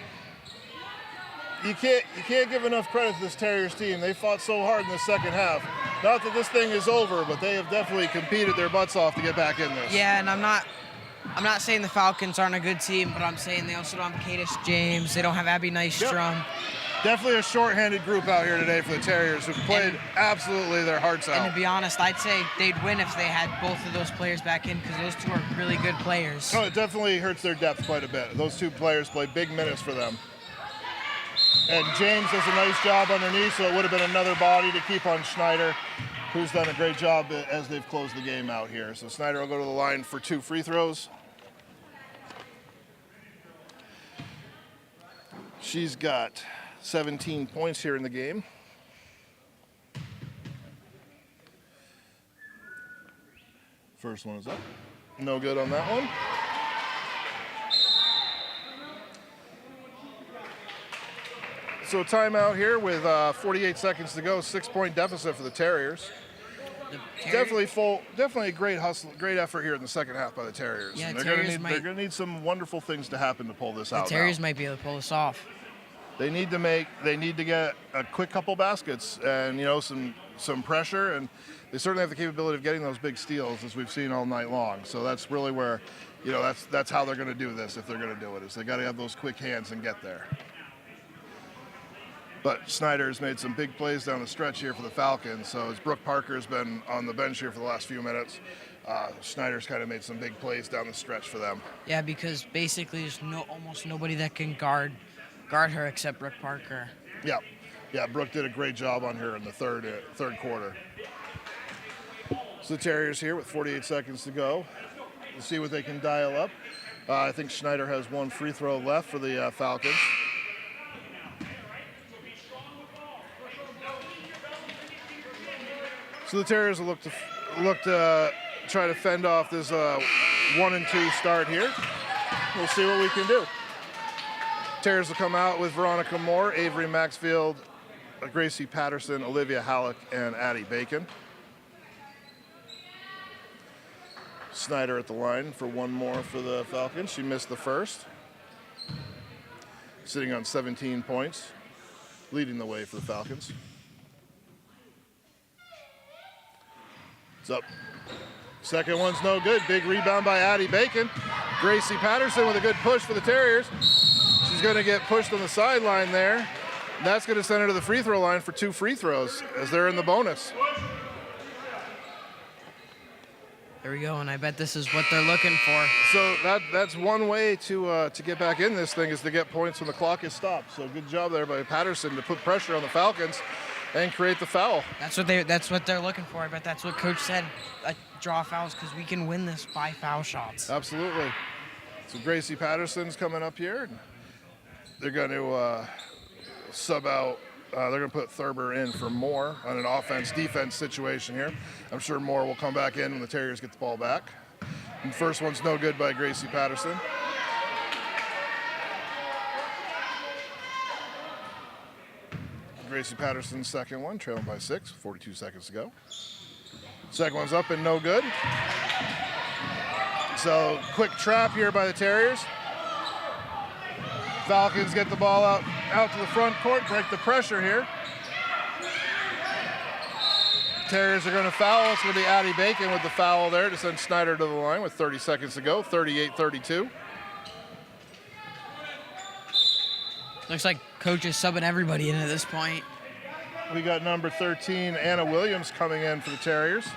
You can't give enough credit to this Terriers team. They fought so hard in the second half. Not that this thing is over, but they have definitely competed their butts off to get back in this. Yeah, and I'm not saying the Falcons aren't a good team, but I'm saying they also don't have Cadis James. They don't have Abby Nystrom. Yep. Definitely a short-handed group out here today for the Terriers who played absolutely their hearts out. And to be honest, I'd say they'd win if they had both of those players back in because those two are really good players. Oh, it definitely hurts their depth quite a bit. Those two players play big minutes for them. And James does a nice job underneath, so it would have been another body to keep on Schneider, who's done a great job as they've closed the game out here. So Schneider will go to the line for 2 free throws. She's got 17 points here in the game. First one is up. No good on that one. So timeout here with 48 seconds to go. 6-point deficit for the Terriers. Definitely a great hustle, great effort here in the second half by the Terriers. Yeah, they're going to need some wonderful things to happen to pull this out. The Terriers might be able to pull this off. They need to get a quick couple baskets and, you know, some pressure, and they certainly have the capability of getting those big steals as we've seen all night long. So that's really where, you know, that's how they're going to do this if they're going to do it, is they got to have those quick hands and get there. But Snyder's made some big plays down the stretch here for the Falcons. So as Brooke Parker's been on the bench here for the last few minutes, Snyder's kind of made some big plays down the stretch for them. Yeah, because basically there's almost nobody that can guard her except Brooke Parker. Yeah, Brooke did a great job on her in the third quarter. So the Terriers here with 48 seconds to go. We'll see what they can dial up. I think Schneider has 1 free throw left for the Falcons. So the Terriers will look to try to fend off this 1 and 2 start here. We'll see what we can do. Terriers will come out with Veronica Moore, Avery Maxfield, Gracie Patterson, Olivia Halleck, and Addie Bacon. Snyder at the line for 1 more for the Falcons. She missed the first. Sitting on 17 points, leading the way for the Falcons. It's up. Second one's no good. Big rebound by Addie Bacon. Gracie Patterson with a good push for the Terriers. She's going to get pushed on the sideline there. And that's going to send her to the free throw line for 2 free throws as they're in the bonus. There we go, and I bet this is what they're looking for. So that's one way to get back in this thing, is to get points when the clock is stopped. So good job there by Patterson to put pressure on the Falcons and create the foul. That's what they're looking for. I bet that's what Coach said. Draw fouls because we can win this by foul shots. Absolutely. So Gracie Patterson's coming up here. They're going to sub out. They're going to put Thurber in for Moore on an offense-defense situation here. I'm sure Moore will come back in when the Terriers get the ball back. And the first one's no good by Gracie Patterson. Gracie Patterson's second one, trailing by 6, 42 seconds to go. Second one's up and no good. So quick trap here by the Terriers. Falcons get the ball out to the front court, break the pressure here. Terriers are going to foul. It's going to be Addie Bacon with the foul there to send Snyder to the line with 30 seconds to go, 38-32. Looks like Coach is subbing everybody in at this point. We got number 13, Anna Williams, coming in for the Terriers.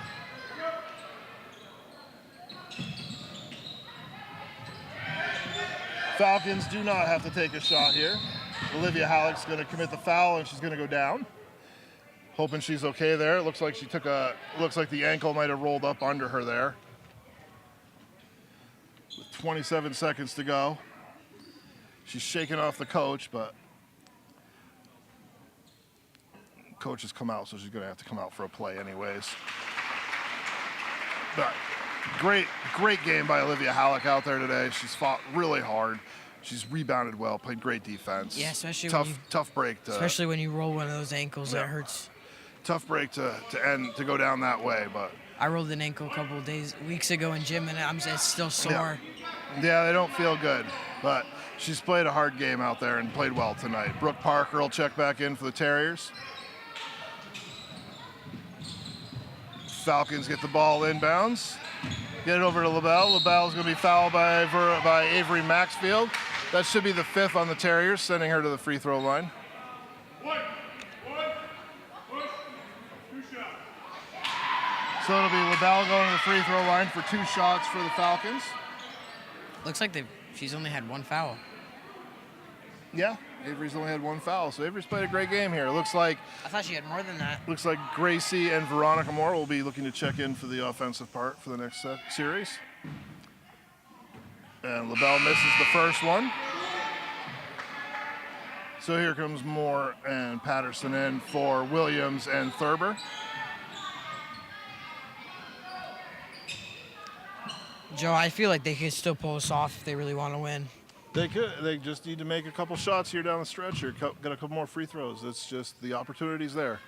Falcons do not have to take a shot here. Olivia Halleck's going to commit the foul, and she's going to go down. Hoping she's okay there. It looks like looks like the ankle might have rolled up under her there. With 27 seconds to go. She's shaking off the coach, but coach has come out, so she's going to have to come out for a play anyways. But great game by Olivia Halleck out there today. She's fought really hard. She's rebounded well, played great defense. Yeah, especially tough break. Especially when you roll one of those ankles, that hurts. Tough break to go down that way, but I rolled an ankle a couple of weeks ago in gym, and it's still sore. Yeah, they don't feel good, but she's played a hard game out there and played well tonight. Brooke Parker will check back in for the Terriers. Falcons get the ball inbounds. Get it over to LaBelle. LaBelle's going to be fouled by Avery Maxfield. That should be the 5th on the Terriers, sending her to the free throw line. So it'll be LaBelle going to the free throw line for 2 shots for the Falcons. Looks like she's only had 1 foul. Yeah, Avery's only had 1 foul, so Avery's played a great game here. It looks like I thought she had more than that. Looks like Gracie and Veronica Moore will be looking to check in for the offensive part for the next series. And LaBelle misses the first one. So here comes Moore and Patterson in for Williams and Thurber. Joe, I feel like they could still pull us off if they really want to win. They could. They just need to make a couple shots here down the stretch here. Got a couple more free throws. It's just the opportunity's there.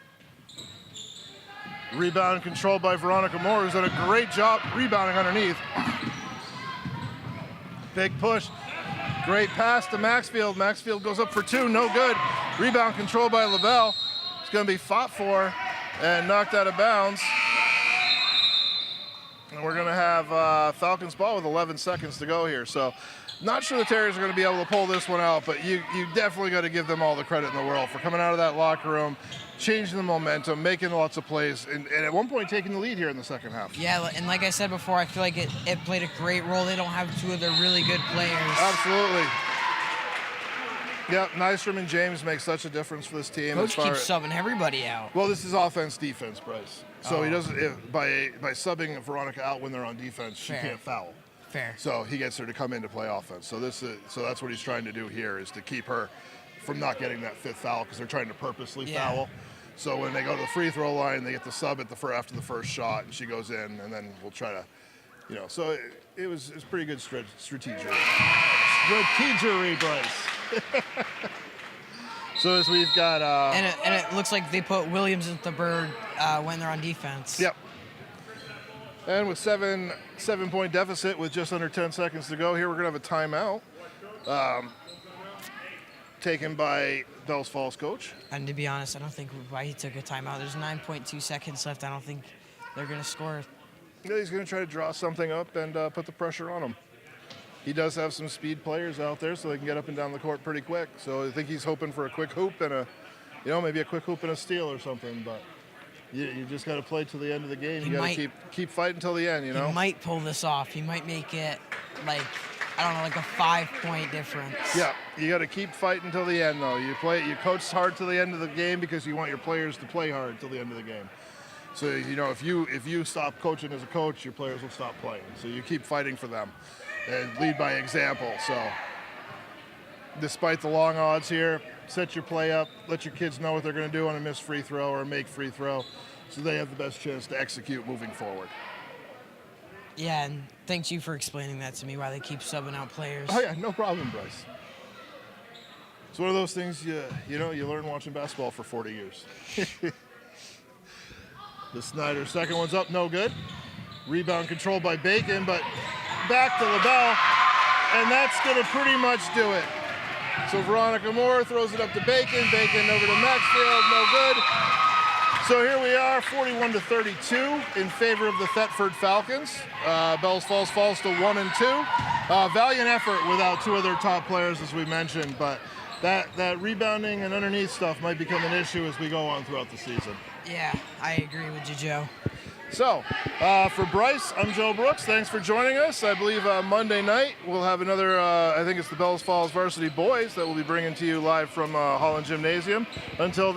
Rebound controlled by Veronica Moore, who's done a great job rebounding underneath. Big push. Great pass to Maxfield. Maxfield goes up for 2, no good. Rebound controlled by LaBelle. It's going to be fought for and knocked out of bounds. And we're going to have Falcons ball with 11 seconds to go here. So not sure the Terriers are going to be able to pull this one out, but you definitely got to give them all the credit in the world for coming out of that locker room, changing the momentum, making lots of plays, and at one point taking the lead here in the second half. Yeah, and like I said before, I feel like it played a great role. They don't have 2 of their really good players. Absolutely. Yep, Nystrom and James make such a difference for this team. Coach keeps subbing everybody out. Well, this is offense, defense, Bryce. So he doesn't, by subbing Veronica out when they're on defense, she can't foul. Fair. So he gets her to come in to play offense. So that's what he's trying to do here, is to keep her from not getting that 5th foul, because they're trying to purposely foul. So when they go to the free throw line, they get the sub after the first shot, and she goes in, and then we'll try to, So it was pretty good strategy. Strategery, Bryce. So as we've got and it looks like they put Williams and Thurber when they're on defense. Yep. And with 7-point deficit with just under 10 seconds to go here, we're gonna have a timeout taken by Bells Falls coach. And to be honest, I don't think why he took a timeout. There's 9.2 seconds left. I don't think they're gonna score. Yeah, he's gonna try to draw something up and put the pressure on them. He does have some speed players out there, so they can get up and down the court pretty quick. So I think he's hoping for a quick hoop and maybe a quick hoop and a steal or something. But you just got to play to the end of the game. You got to keep fighting till the end. He might pull this off. He might make it like a 5-point difference. Yeah, you got to keep fighting till the end, though. You coach hard till the end of the game because you want your players to play hard till the end of the game. So if you stop coaching as a coach, your players will stop playing. So you keep fighting for them and lead by example. So despite the long odds here, set your play up, let your kids know what they're going to do on a missed free throw or make free throw, so they have the best chance to execute moving forward. Yeah, and thanks you for explaining that to me, why they keep subbing out players. Oh yeah, no problem, Bryce. It's one of those things you learn watching basketball for 40 years. The Snyder second one's up, no good. Rebound controlled by Bacon, but back to LaBelle, and that's going to pretty much do it. So Veronica Moore throws it up to Bacon. Bacon over to Maxfield, no good. So here we are, 41-32 in favor of the Thetford Falcons. Bells Falls falls to 1-2. Valiant effort without 2 of their top players, as we mentioned, but that rebounding and underneath stuff might become an issue as we go on throughout the season. Yeah, I agree with you, Joe. So, for Bryce, I'm Joe Brooks. Thanks for joining us. I believe Monday night we'll have another, I think it's the Bells Falls Varsity Boys that we'll be bringing to you live from Holland Gymnasium. Until then.